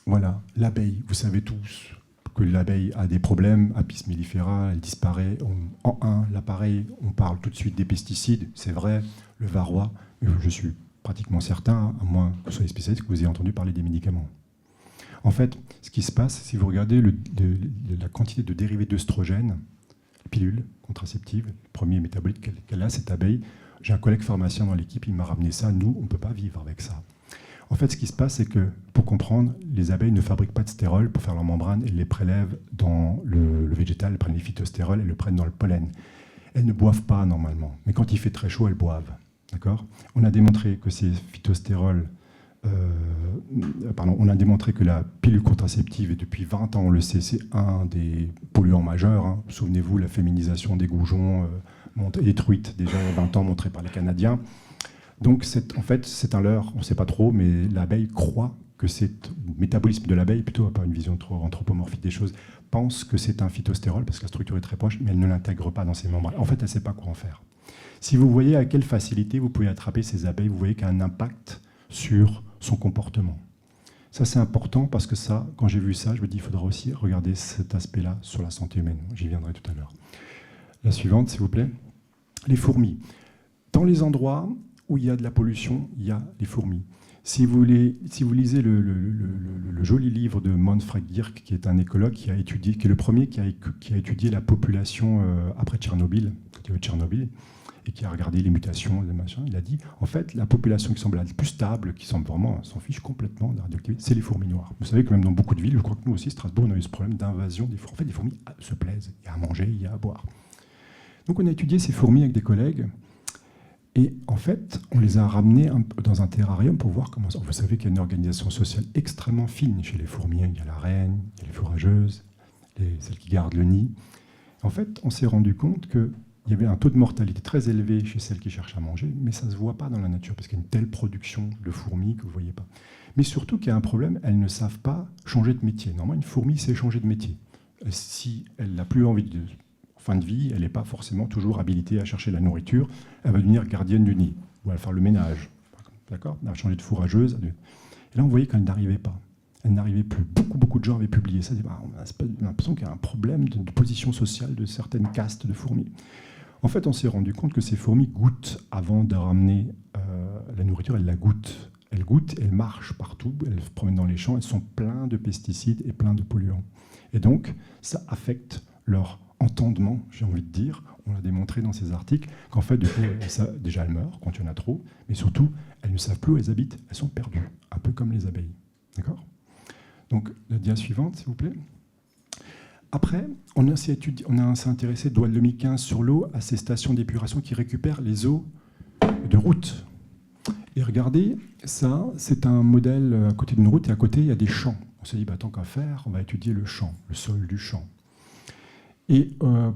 voilà, l'abeille, vous savez tous que l'abeille a des problèmes, Apis mellifera, elle disparaît. En l'appareil, on parle tout de suite des pesticides, c'est vrai, le varroa, mais je suis pratiquement certain, à moins que vous soyez spécialiste, que vous ayez entendu parler des médicaments. En fait, ce qui se passe, si vous regardez la quantité de dérivés d'œstrogène, pilule contraceptive, le premier métabolite qu'elle a, cette abeille, j'ai un collègue pharmacien dans l'équipe, il m'a ramené ça, nous, on ne peut pas vivre avec ça. En fait, ce qui se passe, c'est que, pour comprendre, les abeilles ne fabriquent pas de stérol pour faire leur membrane, elles les prélèvent dans le végétal, elles prennent les phytostérols, elles le prennent dans le pollen. Elles ne boivent pas normalement, mais quand il fait très chaud, elles boivent. D'accord ? On a démontré que ces phytostérols, on a démontré que la pilule contraceptive, et depuis 20 ans on le sait, c'est un des polluants majeurs. Hein. Souvenez-vous, la féminisation des goujons détruite déjà il y a 20 ans, montrée par les Canadiens. Donc en fait, c'est un leurre, on ne sait pas trop, mais l'abeille croit que c'est le métabolisme de l'abeille, plutôt pas une vision trop anthropomorphique des choses, pense que c'est un phytostérol parce que la structure est très proche, mais elle ne l'intègre pas dans ses membres. En fait, elle ne sait pas quoi en faire. Si vous voyez à quelle facilité vous pouvez attraper ces abeilles, vous voyez qu'il y a un impact sur son comportement. Ça, c'est important parce que ça, quand j'ai vu ça, je me dis qu'il faudra aussi regarder cet aspect-là sur la santé humaine. J'y viendrai tout à l'heure. La suivante, s'il vous plaît. Les fourmis. Dans les endroits où il y a de la pollution, il y a les fourmis. Si vous lisez le joli livre de Manfred Dirk, qui est un écologue qui est le premier qui a étudié la population après Tchernobyl, et qui a regardé les mutations, les machins, il a dit, en fait, la population qui semble la plus stable, qui semble vraiment s'en fiche complètement de la radioactivité, c'est les fourmis noires. Vous savez que même dans beaucoup de villes, je crois que nous aussi, Strasbourg, on a eu ce problème d'invasion des fourmis. En fait, les fourmis se plaisent, il y a à manger, il y a à boire. Donc on a étudié ces fourmis avec des collègues, et en fait, on les a ramenées dans un terrarium pour voir comment ça... Vous savez qu'il y a une organisation sociale extrêmement fine chez les fourmis. Il y a la reine, il y a les fourrageuses, celles qui gardent le nid. En fait, on s'est rendu compte qu'il y avait un taux de mortalité très élevé chez celles qui cherchent à manger, mais ça ne se voit pas dans la nature, parce qu'il y a une telle production de fourmis que vous ne voyez pas. Mais surtout qu'il y a un problème, elles ne savent pas changer de métier. Normalement, une fourmi sait changer de métier. Si elle n'a plus envie de... fin de vie, elle n'est pas forcément toujours habilitée à chercher la nourriture. Elle va devenir gardienne du nid, ou elle va faire le ménage. D'accord ? Elle va changer de fourrageuse. Et là, on voyait qu'elle n'arrivait pas. Elle n'arrivait plus. Beaucoup de gens avaient publié ça. On a l'impression qu'il y a un problème de position sociale de certaines castes de fourmis. En fait, on s'est rendu compte que ces fourmis goûtent avant de ramener la nourriture. Elles la goûtent. Elles goûtent, elles marchent partout, elles se promènent dans les champs. Elles sont pleines de pesticides et pleines de polluants. Et donc, ça affecte leur entendement, j'ai envie de dire. On l'a démontré dans ces articles qu'en fait, déjà elles meurent quand il y en a trop, mais surtout, elles ne savent plus où elles habitent, elles sont perdues, un peu comme les abeilles. D'accord ? Donc, la dia suivante, s'il vous plaît. Après, on s'est intéressé, loi de 2015, sur l'eau, à ces stations d'épuration qui récupèrent les eaux de route. Et regardez, ça, c'est un modèle à côté d'une route, et à côté, il y a des champs. On s'est dit, tant qu'à faire, on va étudier le champ, le sol du champ. Et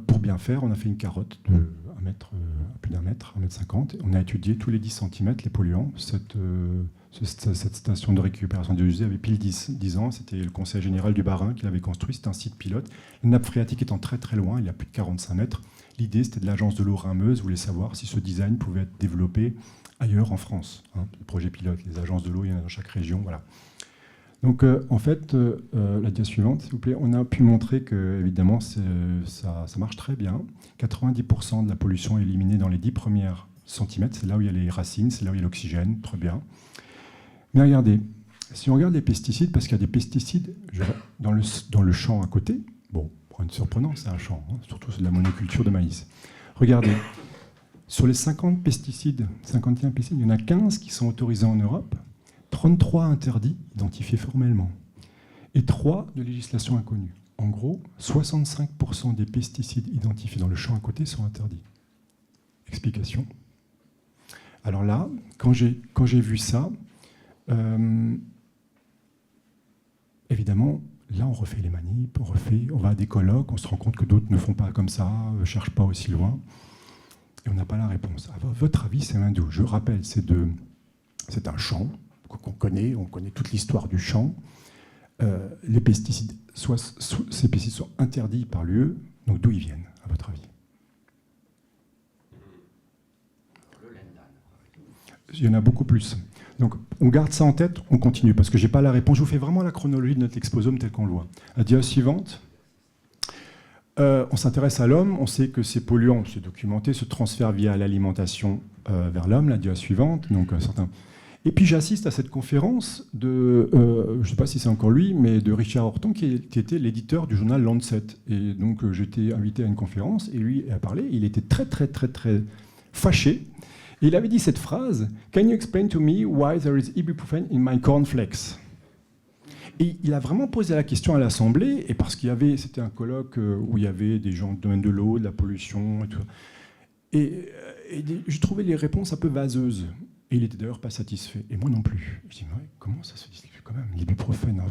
pour bien faire, on a fait une carotte de plus d'un mètre, 1,50 m. On a étudié tous les 10 cm les polluants. Cette station de récupération des eaux usées avait pile 10 ans. C'était le conseil général du Bas-Rhin qui l'avait construit. C'était un site pilote. La nappe phréatique étant très très loin, il y a plus de 45 mètres. L'idée, c'était de l'agence de l'eau Rhin-Meuse, voulait savoir si ce design pouvait être développé ailleurs en France. Le projet pilote, les agences de l'eau, il y en a dans chaque région. Voilà. Donc, en fait, la dia suivante, s'il vous plaît, on a pu montrer que, évidemment, ça marche très bien. 90% de la pollution est éliminée dans les 10 premiers centimètres. C'est là où il y a les racines, c'est là où il y a l'oxygène, très bien. Mais regardez, si on regarde les pesticides, parce qu'il y a des pesticides dans le champ à côté, bon, pour être surprenant, c'est un champ, surtout c'est de la monoculture de maïs. Regardez, sur les 51 pesticides, il y en a 15 qui sont autorisés en Europe, 33 interdits, identifiés formellement, et 3 de législation inconnue. En gros, 65% des pesticides identifiés dans le champ à côté sont interdits. Explication. Alors là, quand j'ai vu ça, évidemment, là on refait les manips, on va à des colloques, on se rend compte que d'autres ne font pas comme ça, ne cherchent pas aussi loin, et on n'a pas la réponse. À votre avis, c'est d'où ? Je rappelle, c'est un champ qu'on connaît, on connaît toute l'histoire du champ. Les pesticides, ces pesticides sont interdits par l'UE, donc d'où ils viennent, à votre avis ? Il y en a beaucoup plus. Donc on garde ça en tête, on continue, parce que je n'ai pas la réponse. Je vous fais vraiment la chronologie de notre exposome tel qu'on le voit. La dia suivante. On s'intéresse à l'homme, on sait que ces polluants, c'est documenté, se transfèrent via l'alimentation vers l'homme, la dia suivante. Donc, Et puis j'assiste à cette conférence de, je ne sais pas si c'est encore lui, mais de Richard Horton, qui était l'éditeur du journal Lancet. Et donc j'étais invité à une conférence, et lui a parlé, il était très fâché. Et il avait dit cette phrase, « Can you explain to me why there is ibuprofen in my cornflakes ?» Et il a vraiment posé la question à l'Assemblée, et parce c'était un colloque où il y avait des gens du domaine de l'eau, de la pollution et tout. je trouvais les réponses un peu vaseuses. Et il n'était d'ailleurs pas satisfait. Et moi non plus. Je dis, ouais, comment ça se distribue quand même, l'ibuprofène?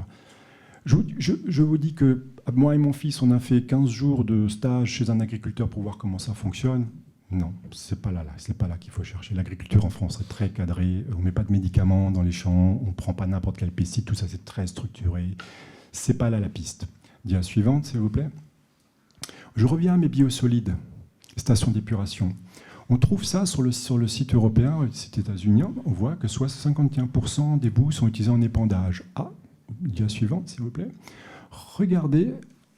Je vous dis que moi et mon fils, on a fait 15 jours de stage chez un agriculteur pour voir comment ça fonctionne. Non, c'est pas là qu'il faut chercher. L'agriculture en France est très cadrée. On ne met pas de médicaments dans les champs. On ne prend pas n'importe quel pesticide. Tout ça, c'est très structuré. C'est pas là la piste. Dia suivante, s'il vous plaît. Je reviens à mes biosolides, stations d'épuration. On trouve ça sur le site européen, le site états-unien. On voit que 51% des boues sont utilisées en épandage. Ah, dia suivante, s'il vous plaît. Regardez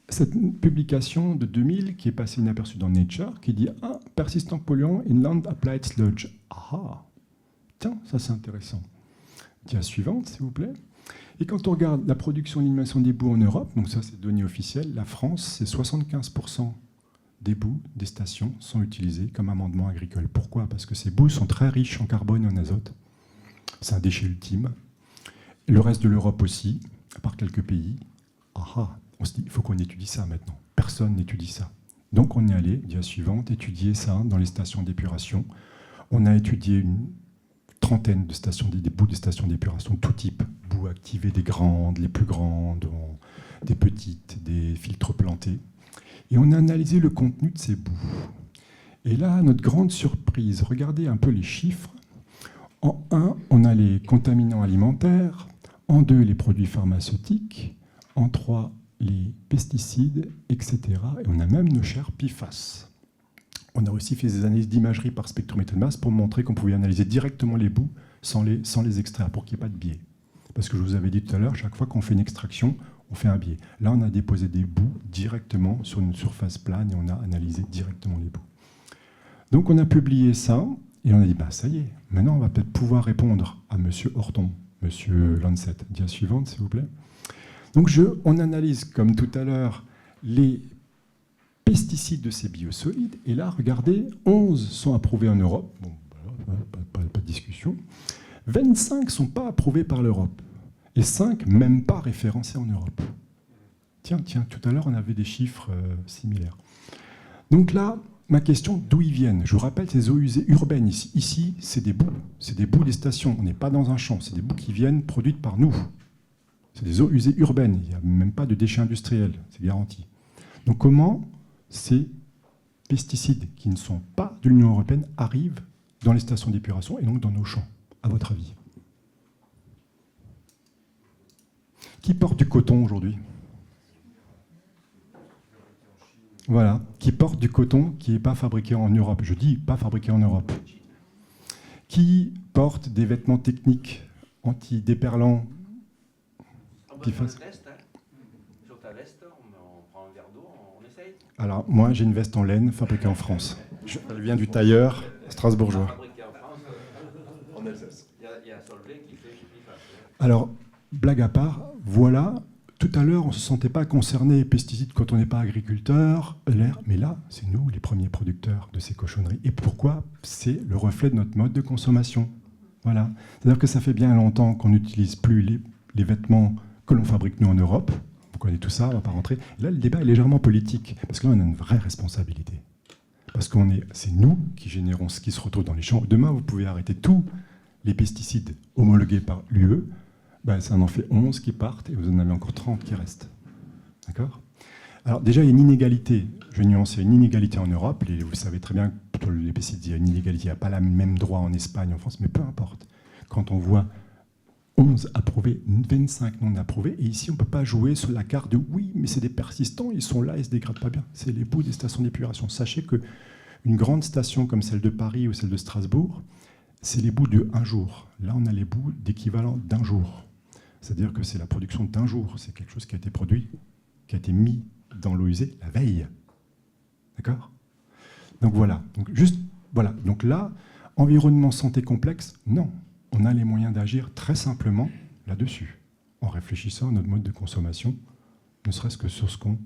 cette publication de 2000 qui est passée inaperçue dans Nature, qui dit « persistant polluant in land applied sludge ». Ah, tiens, ça c'est intéressant. Dia suivante, s'il vous plaît. Et quand on regarde la production et l'élimination des boues en Europe, donc ça c'est données officielles, la France, c'est 75% des boues des stations sont utilisées comme amendement agricole. Pourquoi? Parce que ces boues sont très riches en carbone et en azote. C'est un déchet ultime. Et le reste de l'Europe aussi, à part quelques pays. On se dit, il faut qu'on étudie ça maintenant. Personne n'étudie ça. Donc on est allé, dia suivante, étudier ça dans les stations d'épuration. On a étudié une trentaine de stations, des boues de stations d'épuration de tout type. Boues activées, des grandes, les plus grandes, des petites, des filtres plantés. Et on a analysé le contenu de ces boues. Et là, notre grande surprise, regardez un peu les chiffres. En 1, on a les contaminants alimentaires. En 2, les produits pharmaceutiques. En 3, les pesticides, etc. Et on a même nos chers PFAS. On a aussi fait des analyses d'imagerie par spectrométrie de masse pour montrer qu'on pouvait analyser directement les boues sans les extraire, pour qu'il n'y ait pas de biais. Parce que je vous avais dit tout à l'heure, chaque fois qu'on fait une extraction, on fait un biais. Là, on a déposé des boues directement sur une surface plane et on a analysé directement les boues. Donc, on a publié ça et on a dit, ça y est, maintenant, on va peut-être pouvoir répondre à M. Horton, M. Lancet. Dia suivante, s'il vous plaît. Donc, on analyse, comme tout à l'heure, les pesticides de ces biosolides. Et là, regardez, 11 sont approuvés en Europe. Bon, voilà, pas de discussion. 25 ne sont pas approuvés par l'Europe. Et 5 même pas référencés en Europe. Tiens, tout à l'heure, on avait des chiffres similaires. Donc là, ma question, d'où ils viennent? Je vous rappelle, ces eaux usées urbaines, ici c'est des boues. C'est des boues des stations. On n'est pas dans un champ. C'est des boues qui viennent produites par nous. C'est des eaux usées urbaines. Il n'y a même pas de déchets industriels. C'est garanti. Donc comment ces pesticides qui ne sont pas de l'Union européenne arrivent dans les stations d'épuration et donc dans nos champs, à votre avis? Qui porte du coton aujourd'hui? Voilà, qui porte du coton qui n'est pas fabriqué en Europe. Je dis pas fabriqué en Europe. Qui porte des vêtements techniques anti-déperlants? Sur ta veste, on prend un verre d'eau, on essaye. Alors, moi, j'ai une veste en laine fabriquée en France. Elle vient du tailleur strasbourgeois. Fabriquée en France, en Alsace. Il y a Solvay qui fait PFAS. Alors, blague à part, voilà, tout à l'heure, on ne se sentait pas concerné pesticides quand on n'est pas agriculteur, l'air, mais là, c'est nous les premiers producteurs de ces cochonneries. Et pourquoi? C'est le reflet de notre mode de consommation. Voilà. C'est-à-dire que ça fait bien longtemps qu'on n'utilise plus les vêtements que l'on fabrique nous en Europe. Vous connaissez tout ça, on ne va pas rentrer. Et là, le débat est légèrement politique, parce que là, on a une vraie responsabilité. Parce que c'est nous qui générons ce qui se retrouve dans les champs. Demain, vous pouvez arrêter tous les pesticides homologués par l'UE. Ça en fait 11 qui partent et vous en avez encore 30 qui restent. D'accord? Alors déjà, il y a une inégalité. Je vais nuancer, une inégalité en Europe. Vous savez très bien que pour les pesticides, il y a une inégalité. Il n'y a pas le même droit en Espagne, en France, mais peu importe. Quand on voit 11 approuvés, 25 non approuvés, et ici, on ne peut pas jouer sur la carte de oui, mais c'est des persistants, ils sont là, ils ne se dégradent pas bien. C'est les boues des stations d'épuration. Sachez qu'une grande station comme celle de Paris ou celle de Strasbourg, c'est les boues de 1 jour. Là, on a les boues d'équivalent d'1 jour. C'est-à-dire que c'est la production d'un jour. C'est quelque chose qui a été produit, qui a été mis dans l'eau usée la veille. D'accord? Donc voilà. Donc là, environnement santé complexe, non. On a les moyens d'agir très simplement là-dessus, en réfléchissant à notre mode de consommation, ne serait-ce que sur ce qu'on...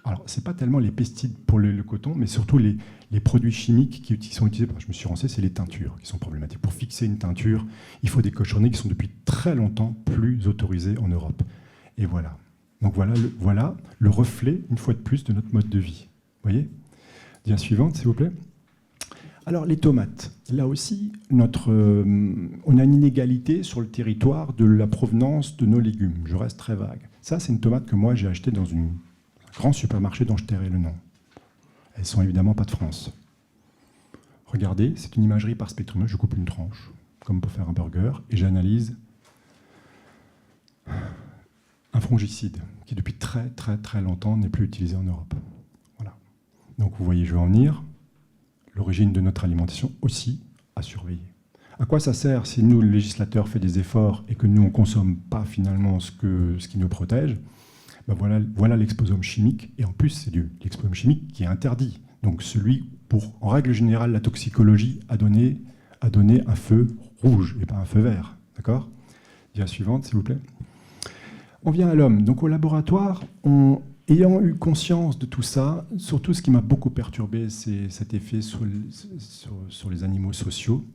Alors, ce n'est pas tellement les pesticides pour le coton, mais surtout les produits chimiques qui sont utilisés, je me suis renseigné, c'est les teintures qui sont problématiques. Pour fixer une teinture, il faut des cochonneries qui sont depuis très longtemps plus autorisées en Europe. Et voilà. Donc voilà le reflet, une fois de plus, de notre mode de vie. Vous voyez? Dia suivante, s'il vous plaît. Alors les tomates, là aussi, on a une inégalité sur le territoire de la provenance de nos légumes. Je reste très vague. Ça, c'est une tomate que moi j'ai achetée dans un grand supermarché dont je tairai le nom. Elles sont évidemment pas de France. Regardez, c'est une imagerie par spectrum. Je coupe une tranche, comme pour faire un burger, et j'analyse un fongicide qui, depuis très très très longtemps, n'est plus utilisé en Europe. Voilà. Donc vous voyez, je vais en venir. L'origine de notre alimentation aussi à surveiller. À quoi ça sert si nous, le législateur, fait des efforts et que nous, on ne consomme pas finalement ce qui nous protège? Ben voilà l'exposome chimique. Et en plus, c'est l'exposome chimique qui est interdit. Donc celui pour, en règle générale, la toxicologie a donné un feu rouge et pas un feu vert. D'accord? Dia suivante, s'il vous plaît. On vient à l'homme. Donc au laboratoire, ayant eu conscience de tout ça, surtout ce qui m'a beaucoup perturbé, c'est cet effet sur les animaux sociaux.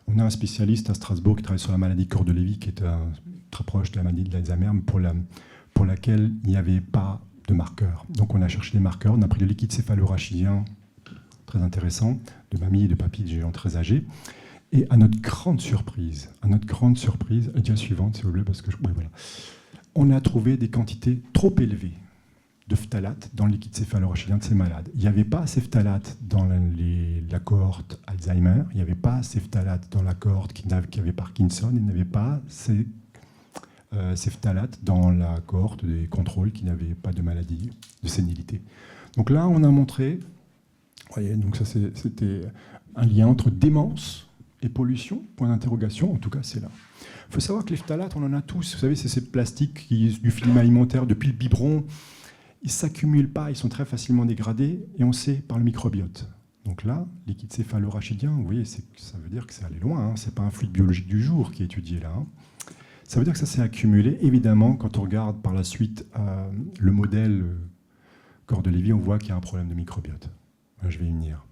On a un spécialiste à Strasbourg qui travaille sur la maladie Cordes-Lévy, qui est très proche de la maladie de l'Alzheimer, mais pour laquelle il n'y avait pas de marqueurs. Donc on a cherché des marqueurs, on a pris le liquide céphalorachidien, très intéressant, de mamie et de papy, de géants très âgés. Et à notre grande surprise, la dia suivante, s'il vous plaît, parce que voilà, on a trouvé des quantités trop élevées de phtalate dans le liquide céphalorachidien de ces malades. Il n'y avait pas assez phtalate dans la cohorte Alzheimer, il n'y avait pas assez phtalate dans la cohorte qui avait Parkinson, il n'y avait pas assez phtalate dans la cohorte des contrôles qui n'avaient pas de maladie, de sénilité. Donc là, on a montré, voyez, donc ça c'était un lien entre démence et pollution, point d'interrogation, en tout cas c'est là. Il faut savoir que les phtalates, on en a tous, vous savez, c'est ces plastiques du film alimentaire, depuis le biberon. Ils ne s'accumulent pas, ils sont très facilement dégradés, et on sait par le microbiote. Donc là, liquide céphalorachidien, vous voyez, ça veut dire que c'est allé loin, hein, ce n'est pas un fluide biologique du jour qui est étudié là. Hein. Ça veut dire que ça s'est accumulé. Évidemment, quand on regarde par la suite le modèle Cordes-Lévy, on voit qu'il y a un problème de microbiote. Je vais y venir.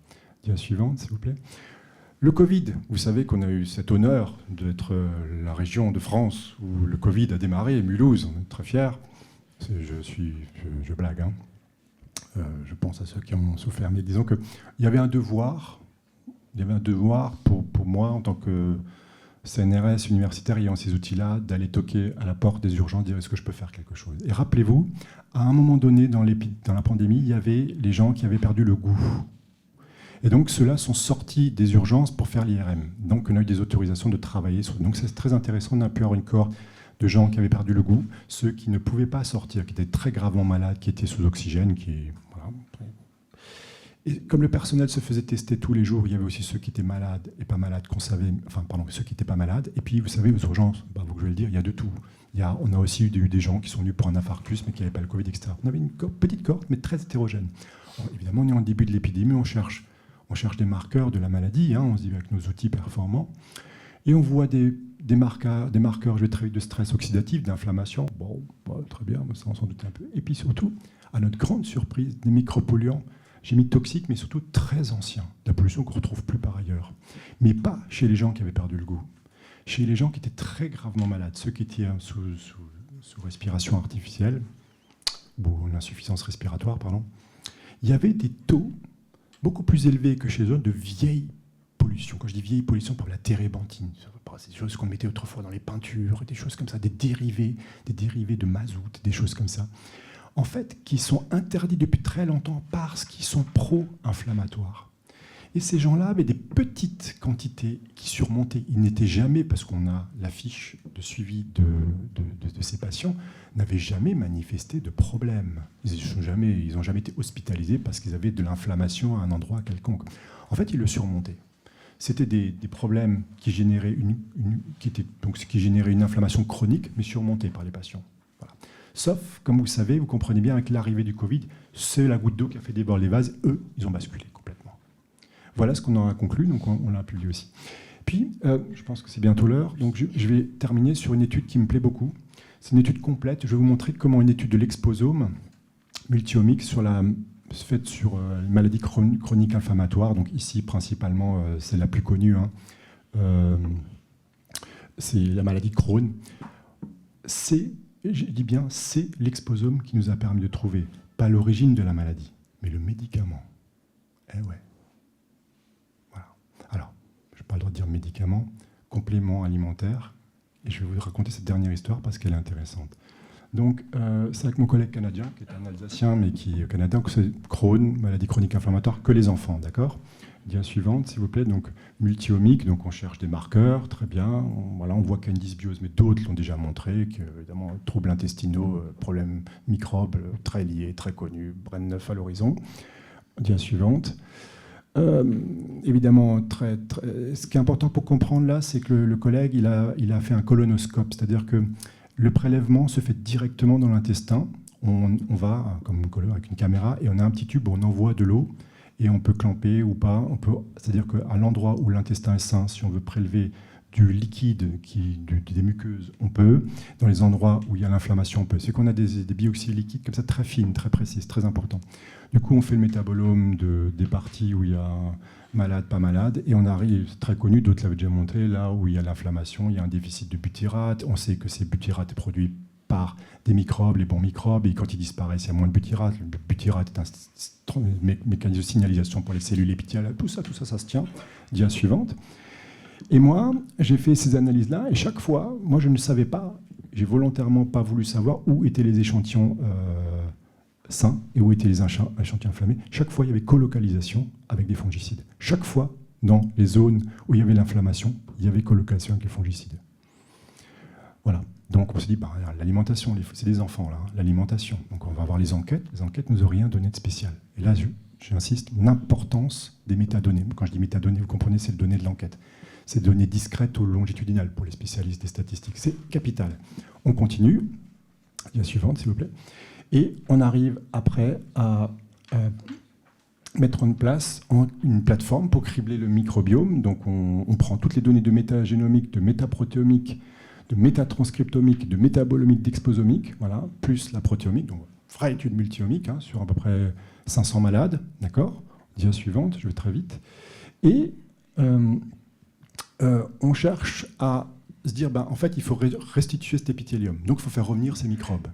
Dia suivante, s'il vous plaît. Le Covid, vous savez qu'on a eu cet honneur d'être la région de France où le Covid a démarré, Mulhouse, on est très fiers. Je blague, hein. Je pense à ceux qui en ont souffert, mais disons qu'il y avait un devoir, pour moi en tant que CNRS universitaire ayant ces outils-là, d'aller toquer à la porte des urgences, dire est-ce que je peux faire quelque chose. Et rappelez-vous, à un moment donné dans la pandémie, il y avait les gens qui avaient perdu le goût. Et donc ceux-là sont sortis des urgences pour faire l'IRM. Donc on a eu des autorisations de travailler sur. Donc c'est très intéressant, on a pu avoir une cohorte de gens qui avaient perdu le goût, ceux qui ne pouvaient pas sortir, qui étaient très gravement malades, qui étaient sous oxygène, voilà. Et comme le personnel se faisait tester tous les jours, il y avait aussi ceux qui étaient malades et pas malades, ceux qui n'étaient pas malades. Et puis, vous savez, aux urgences, vous je vais le dire, il y a de tout. On a aussi eu des gens qui sont venus pour un infarctus, mais qui n'avaient pas le Covid, etc. On avait une petite cohorte, mais très hétérogène. Alors, évidemment, on est en début de l'épidémie, on cherche des marqueurs de la maladie, hein, on se dit avec nos outils performants, et on voit des marqueurs, je vais très vite, de stress oxydatif, d'inflammation. Bon, très bien, ça on s'en doute un peu. Et puis surtout, à notre grande surprise, des micropolluants, j'ai mis toxiques, mais surtout très anciens, de la pollution qu'on ne retrouve plus par ailleurs. Mais pas chez les gens qui avaient perdu le goût. Chez les gens qui étaient très gravement malades, ceux qui étaient sous respiration artificielle, ou l'insuffisance respiratoire, pardon, il y avait des taux beaucoup plus élevés que chez eux de vieilles pollutions. Quand je dis vieilles pollutions, pour la térébenthine, c'est des choses qu'on mettait autrefois dans les peintures, des choses comme ça, des dérivés de mazout, des choses comme ça, en fait, qui sont interdits depuis très longtemps parce qu'ils sont pro-inflammatoires. Et ces gens-là avaient des petites quantités qui surmontaient. Ils n'étaient jamais, parce qu'on a la fiche de suivi de ces patients, n'avaient jamais manifesté de problème. Ils n'ont jamais été hospitalisés parce qu'ils avaient de l'inflammation à un endroit quelconque. En fait, ils le surmontaient. C'était des problèmes qui généraient une inflammation chronique, mais surmontée par les patients. Voilà. Sauf, comme vous savez, vous comprenez bien, avec l'arrivée du Covid, c'est la goutte d'eau qui a fait déborder les vases. Eux, ils ont basculé complètement. Voilà ce qu'on en a conclu, donc on l'a publié aussi. Puis, je pense que c'est bientôt l'heure, donc je vais terminer sur une étude qui me plaît beaucoup. C'est une étude complète. Je vais vous montrer comment une étude de l'exposome multiomique faite sur une maladie chronique inflammatoire. Donc ici, principalement, c'est la plus connue. Hein. C'est la maladie de Crohn. Je dis bien, c'est l'exposome qui nous a permis de trouver, pas l'origine de la maladie, mais le médicament. Eh ouais. Voilà. pas le droit de dire médicament, complément alimentaire. Et je vais vous raconter cette dernière histoire parce qu'elle est intéressante. Donc, c'est avec mon collègue canadien, qui est un Alsacien, mais qui est canadien, que c'est Crohn, maladie chronique inflammatoire, que les enfants, d'accord ? Dia suivante, s'il vous plaît. Donc, multi-omique, donc on cherche des marqueurs, très bien. On voit qu'il y a une dysbiose, mais d'autres l'ont déjà montré, que, évidemment, troubles intestinaux, problèmes microbes, très liés, très connus, bren neuf à l'horizon. Dia suivante. Évidemment, ce qui est important pour comprendre là, c'est que le collègue, il a fait un colonoscope, c'est-à-dire que le prélèvement se fait directement dans l'intestin. On va, comme avec une caméra, et on a un petit tube où on envoie de l'eau, et on peut clamper ou pas. C'est-à-dire qu'à l'endroit où l'intestin est sain, si on veut prélever du liquide, des muqueuses, on peut. Dans les endroits où il y a l'inflammation, on peut. C'est qu'on a des biopsies liquides comme ça, très fines, très précises, très important. Du coup, on fait le métabolome des parties où il y a malade, pas malade, et on arrive, c'est très connu, d'autres l'avaient déjà montré, là où il y a l'inflammation, il y a un déficit de butyrate. On sait que ces butyrates est produit par des microbes, les bons microbes, et quand ils disparaissent, il y a moins de butyrate. Le butyrate est un mécanisme de signalisation pour les cellules épithéliales. Tout ça, ça se tient. Dia suivante. Et moi, j'ai fait ces analyses-là, et chaque fois, moi, je ne savais pas, j'ai volontairement pas voulu savoir où étaient les échantillons sains et où étaient les échantillons inflammés. Chaque fois, il y avait colocalisation avec des fongicides. Chaque fois, dans les zones où il y avait l'inflammation, il y avait colocalisation avec les fongicides. Voilà. Donc on se dit, l'alimentation, c'est des enfants là, l'alimentation. Donc on va voir les enquêtes. Les enquêtes ne nous ont rien donné de spécial. Et là, j'insiste, l'importance des métadonnées. Quand je dis métadonnées, vous comprenez, c'est le données de l'enquête. C'est des données discrètes ou longitudinales pour les spécialistes des statistiques. C'est capital. On continue. La suivante, s'il vous plaît. Et on arrive après à mettre en place une plateforme pour cribler le microbiome. Donc on prend toutes les données de métagénomique, de métaprotéomique, de métatranscriptomique, de métabolomique, d'exposomique, voilà, plus la protéomique, donc vraie étude multiomique sur à peu près 500 malades, d'accord ? Dia suivante, je vais très vite. Et on cherche à se dire, en fait, il faut restituer cet épithélium, donc il faut faire revenir ces microbes.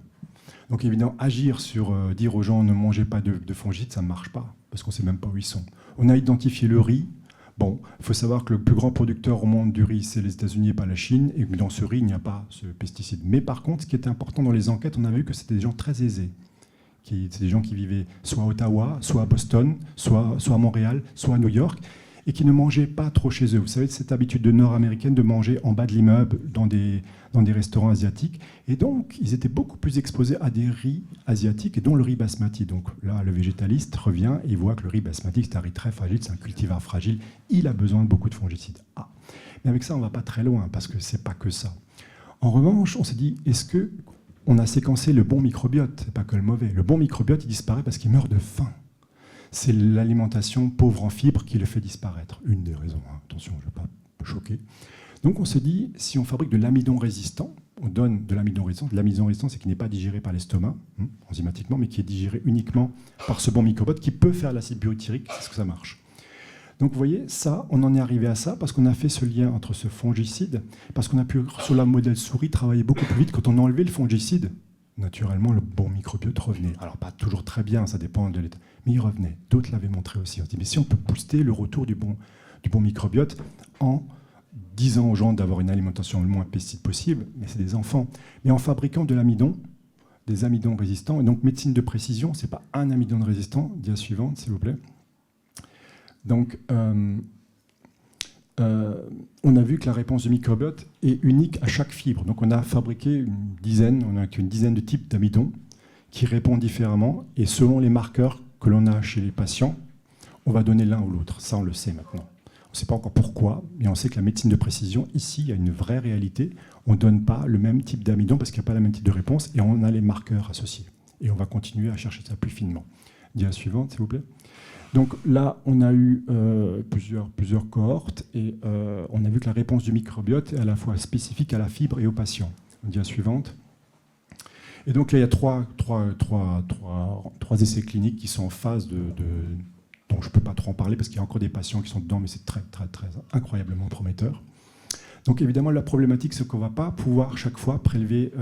Donc évidemment, agir sur dire aux gens ne mangez pas de fongites, ça ne marche pas, parce qu'on ne sait même pas où ils sont. On a identifié le riz. Bon, il faut savoir que le plus grand producteur au monde du riz, c'est les États-Unis et pas la Chine, et que dans ce riz, il n'y a pas ce pesticide. Mais par contre, ce qui était important dans les enquêtes, on a vu que c'était des gens très aisés. C'est des gens qui vivaient soit à Ottawa, soit à Boston, soit à Montréal, soit à New York, et qui ne mangeaient pas trop chez eux. Vous savez, cette habitude de nord-américaine de manger en bas de l'immeuble, dans des restaurants asiatiques. Et donc, ils étaient beaucoup plus exposés à des riz asiatiques, et dont le riz basmati. Donc là, le végétaliste revient et voit que le riz basmati, c'est un riz très fragile, c'est un cultivar fragile. Il a besoin de beaucoup de fongicides. Mais avec ça, on ne va pas très loin, parce que ce n'est pas que ça. En revanche, on s'est dit, est-ce qu'on a séquencé le bon microbiote ? Ce n'est pas que le mauvais. Le bon microbiote, il disparaît parce qu'il meurt de faim. C'est l'alimentation pauvre en fibres qui le fait disparaître. Une des raisons, attention, je ne vais pas choquer. Donc on se dit, si on fabrique de l'amidon résistant, on donne de l'amidon résistant. De l'amidon résistant, c'est qui n'est pas digéré par l'estomac, enzymatiquement, mais qui est digéré uniquement par ce bon microbiote qui peut faire l'acide butyrique, c'est ce que ça marche. Donc vous voyez, ça, on en est arrivé à ça parce qu'on a fait ce lien entre ce fongicide, parce qu'on a pu, sur le modèle souris, travailler beaucoup plus vite. Quand on a enlevé le fongicide, naturellement, le bon microbiote revenait. Alors pas toujours très bien, ça dépend de l'état, mais il revenait. D'autres l'avaient montré aussi. On se dit, mais si on peut booster le retour du bon microbiote en disant aux gens d'avoir une alimentation le moins pesticide possible, mais c'est des enfants. Mais en fabriquant de l'amidon, des amidons résistants, et donc médecine de précision, c'est pas un amidon résistant. Dia suivante, s'il vous plaît. Donc, on a vu que la réponse du microbiote est unique à chaque fibre. Donc, on a fabriqué une dizaine de types d'amidons qui répondent différemment, et selon les marqueurs que l'on a chez les patients, on va donner l'un ou l'autre. Ça, on le sait maintenant. On ne sait pas encore pourquoi, mais on sait que la médecine de précision, ici, il y a une vraie réalité. On ne donne pas le même type d'amidon parce qu'il n'y a pas le même type de réponse, et on a les marqueurs associés. Et on va continuer à chercher ça plus finement. Dia suivante, s'il vous plaît. Donc là, on a eu plusieurs cohortes, et on a vu que la réponse du microbiote est à la fois spécifique à la fibre et au patient. Dia suivante. Et donc là, il y a trois essais cliniques qui sont en phase dont je ne peux pas trop en parler parce qu'il y a encore des patients qui sont dedans, mais c'est très, très, très incroyablement prometteur. Donc évidemment, la problématique, c'est qu'on ne va pas pouvoir chaque fois prélever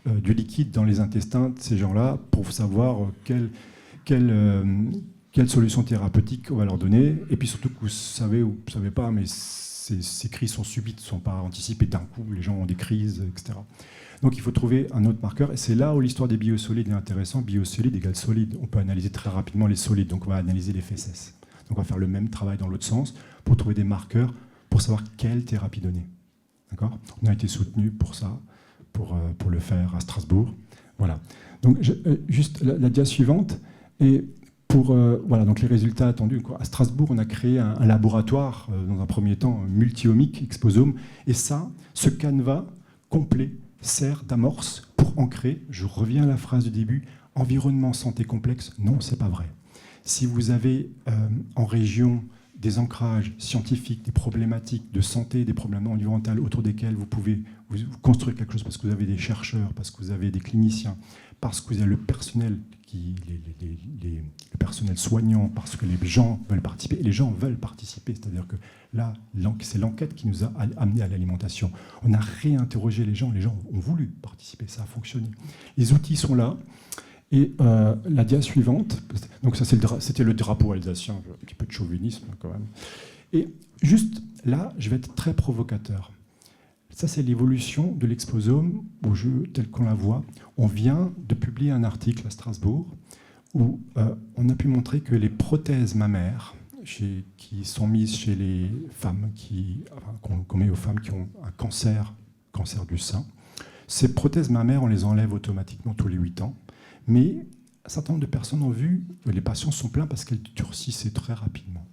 du liquide dans les intestins de ces gens-là pour savoir quel quelle solution thérapeutique on va leur donner, et puis surtout que vous savez ou vous ne savez pas, mais ces crises sont subites, ne sont pas anticipées d'un coup, les gens ont des crises, etc. Donc il faut trouver un autre marqueur, et c'est là où l'histoire des biosolides est intéressante. Biosolides égale solide, on peut analyser très rapidement les solides, donc on va analyser les FSS. Donc on va faire le même travail dans l'autre sens, pour trouver des marqueurs, pour savoir quelle thérapie donner. D'accord ? On a été soutenu pour ça, pour le faire à Strasbourg. Voilà. Donc juste la dia suivante, et voilà, donc les résultats attendus. À Strasbourg, on a créé un laboratoire, dans un premier temps, multi-omique, exposome, et ça, ce canevas complet sert d'amorce pour ancrer, je reviens à la phrase du début, environnement santé complexe, non, c'est pas vrai. Si vous avez en région des ancrages scientifiques, des problématiques de santé, des problèmes environnementaux autour desquels vous pouvez vous construire quelque chose parce que vous avez des chercheurs, parce que vous avez des cliniciens, parce que vous avez le personnel, le personnel soignant, parce que les gens veulent participer, et les gens veulent participer, c'est-à-dire que là, c'est l'enquête qui nous a amené à l'alimentation. On a réinterrogé les gens ont voulu participer, ça a fonctionné. Les outils sont là. Et la dia suivante, donc ça c'était le drapeau alsacien, un petit peu de chauvinisme quand même. Et juste là, je vais être très provocateur. Ça, c'est l'évolution de l'exposome au jeu tel qu'on la voit. On vient de publier un article à Strasbourg où on a pu montrer que les prothèses mammaires qui sont mises chez les femmes, qu'on met aux femmes qui ont un cancer du sein, ces prothèses mammaires, on les enlève automatiquement tous les 8 ans. Mais un certain nombre de personnes ont vu que les patients sont pleins parce qu'elles durcissaient très rapidement.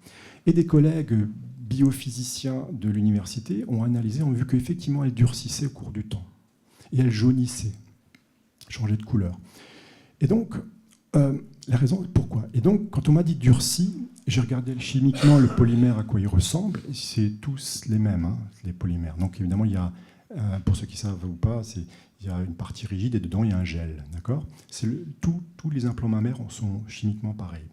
Et des collègues biophysiciens de l'université ont analysé, ont vu qu'effectivement elles durcissaient au cours du temps. Et elles jaunissaient, changeaient de couleur. Et donc, la raison, pourquoi ? Et donc, quand on m'a dit durci, j'ai regardé chimiquement le polymère, à quoi il ressemble. C'est tous les mêmes, les polymères. Donc évidemment, il y a, pour ceux qui savent ou pas, il y a une partie rigide et dedans il y a un gel, d'accord ? Tous les implants mammaires sont chimiquement pareils.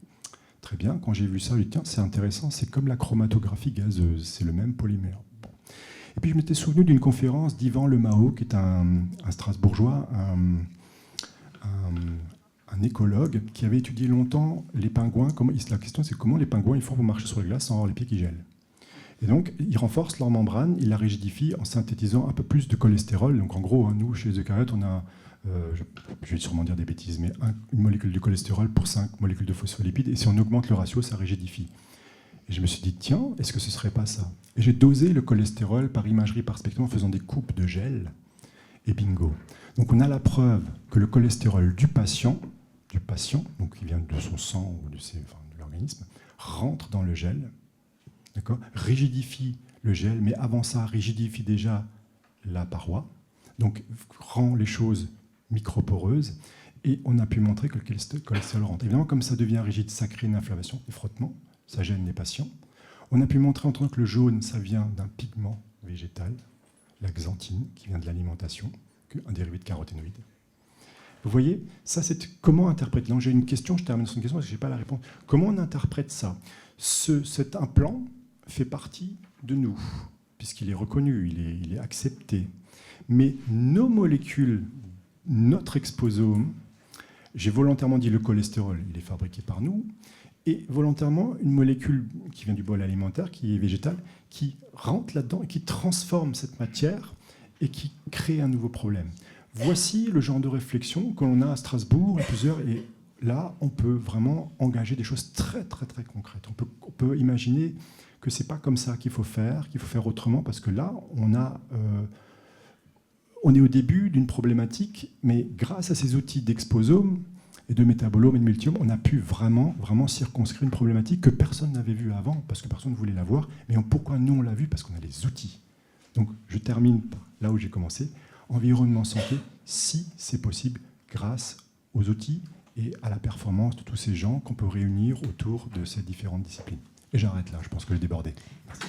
Très bien, quand j'ai vu ça, je me suis dit, tiens, c'est intéressant, c'est comme la chromatographie gazeuse, c'est le même polymère. Bon. Et puis je m'étais souvenu d'une conférence d'Yvan Lemao, qui est un Strasbourgeois, un écologue, qui avait étudié longtemps les pingouins. La question c'est comment les pingouins ils font pour marcher sur la glace sans avoir les pieds qui gèlent. Et donc, ils renforcent leur membrane, ils la rigidifient en synthétisant un peu plus de cholestérol. Donc, en gros, nous, chez les eucaryotes, on a, je vais sûrement dire des bêtises, mais une molécule de cholestérol pour 5 molécules de phospholipides. Et si on augmente le ratio, ça rigidifie. Et je me suis dit, tiens, est-ce que ce ne serait pas ça ? Et j'ai dosé le cholestérol par imagerie, par spectrum, en faisant des coupes de gel. Et bingo. Donc, on a la preuve que le cholestérol du patient, donc qui vient de son sang ou de l'organisme, rentre dans le gel. D'accord ? Rigidifie le gel, mais avant ça, rigidifie déjà la paroi, donc rend les choses microporeuses, et on a pu montrer que le cholestérol rentre. Évidemment, comme ça devient rigide, ça crée une inflammation, des frottements, ça gêne les patients. On a pu montrer en tant que le jaune, ça vient d'un pigment végétal, la xanthine, qui vient de l'alimentation, un dérivé de caroténoïdes. Vous voyez, ça c'est comment interpréter. Donc j'ai une question, je termine sur une question parce que je n'ai pas la réponse. Comment on interprète ça ? Cet implant fait partie de nous, puisqu'il est reconnu, il est accepté. Mais nos molécules, notre exposome, j'ai volontairement dit le cholestérol, il est fabriqué par nous, et volontairement une molécule qui vient du bol alimentaire, qui est végétale, qui rentre là-dedans et qui transforme cette matière et qui crée un nouveau problème. Voici le genre de réflexion que l'on a à Strasbourg, et là, on peut vraiment engager des choses très, très, très concrètes. On peut imaginer que ce n'est pas comme ça qu'il faut faire autrement, parce que là, on est au début d'une problématique, mais grâce à ces outils d'exposome et de métabolome et de multiome, on a pu vraiment, vraiment circonscrire une problématique que personne n'avait vue avant, parce que personne ne voulait la voir. Mais pourquoi nous, on l'a vu ? Parce qu'on a les outils. Donc, je termine là où j'ai commencé. Environnement santé, si c'est possible, grâce aux outils et à la performance de tous ces gens qu'on peut réunir autour de ces différentes disciplines. Et j'arrête là, je pense que j'ai débordé. Merci.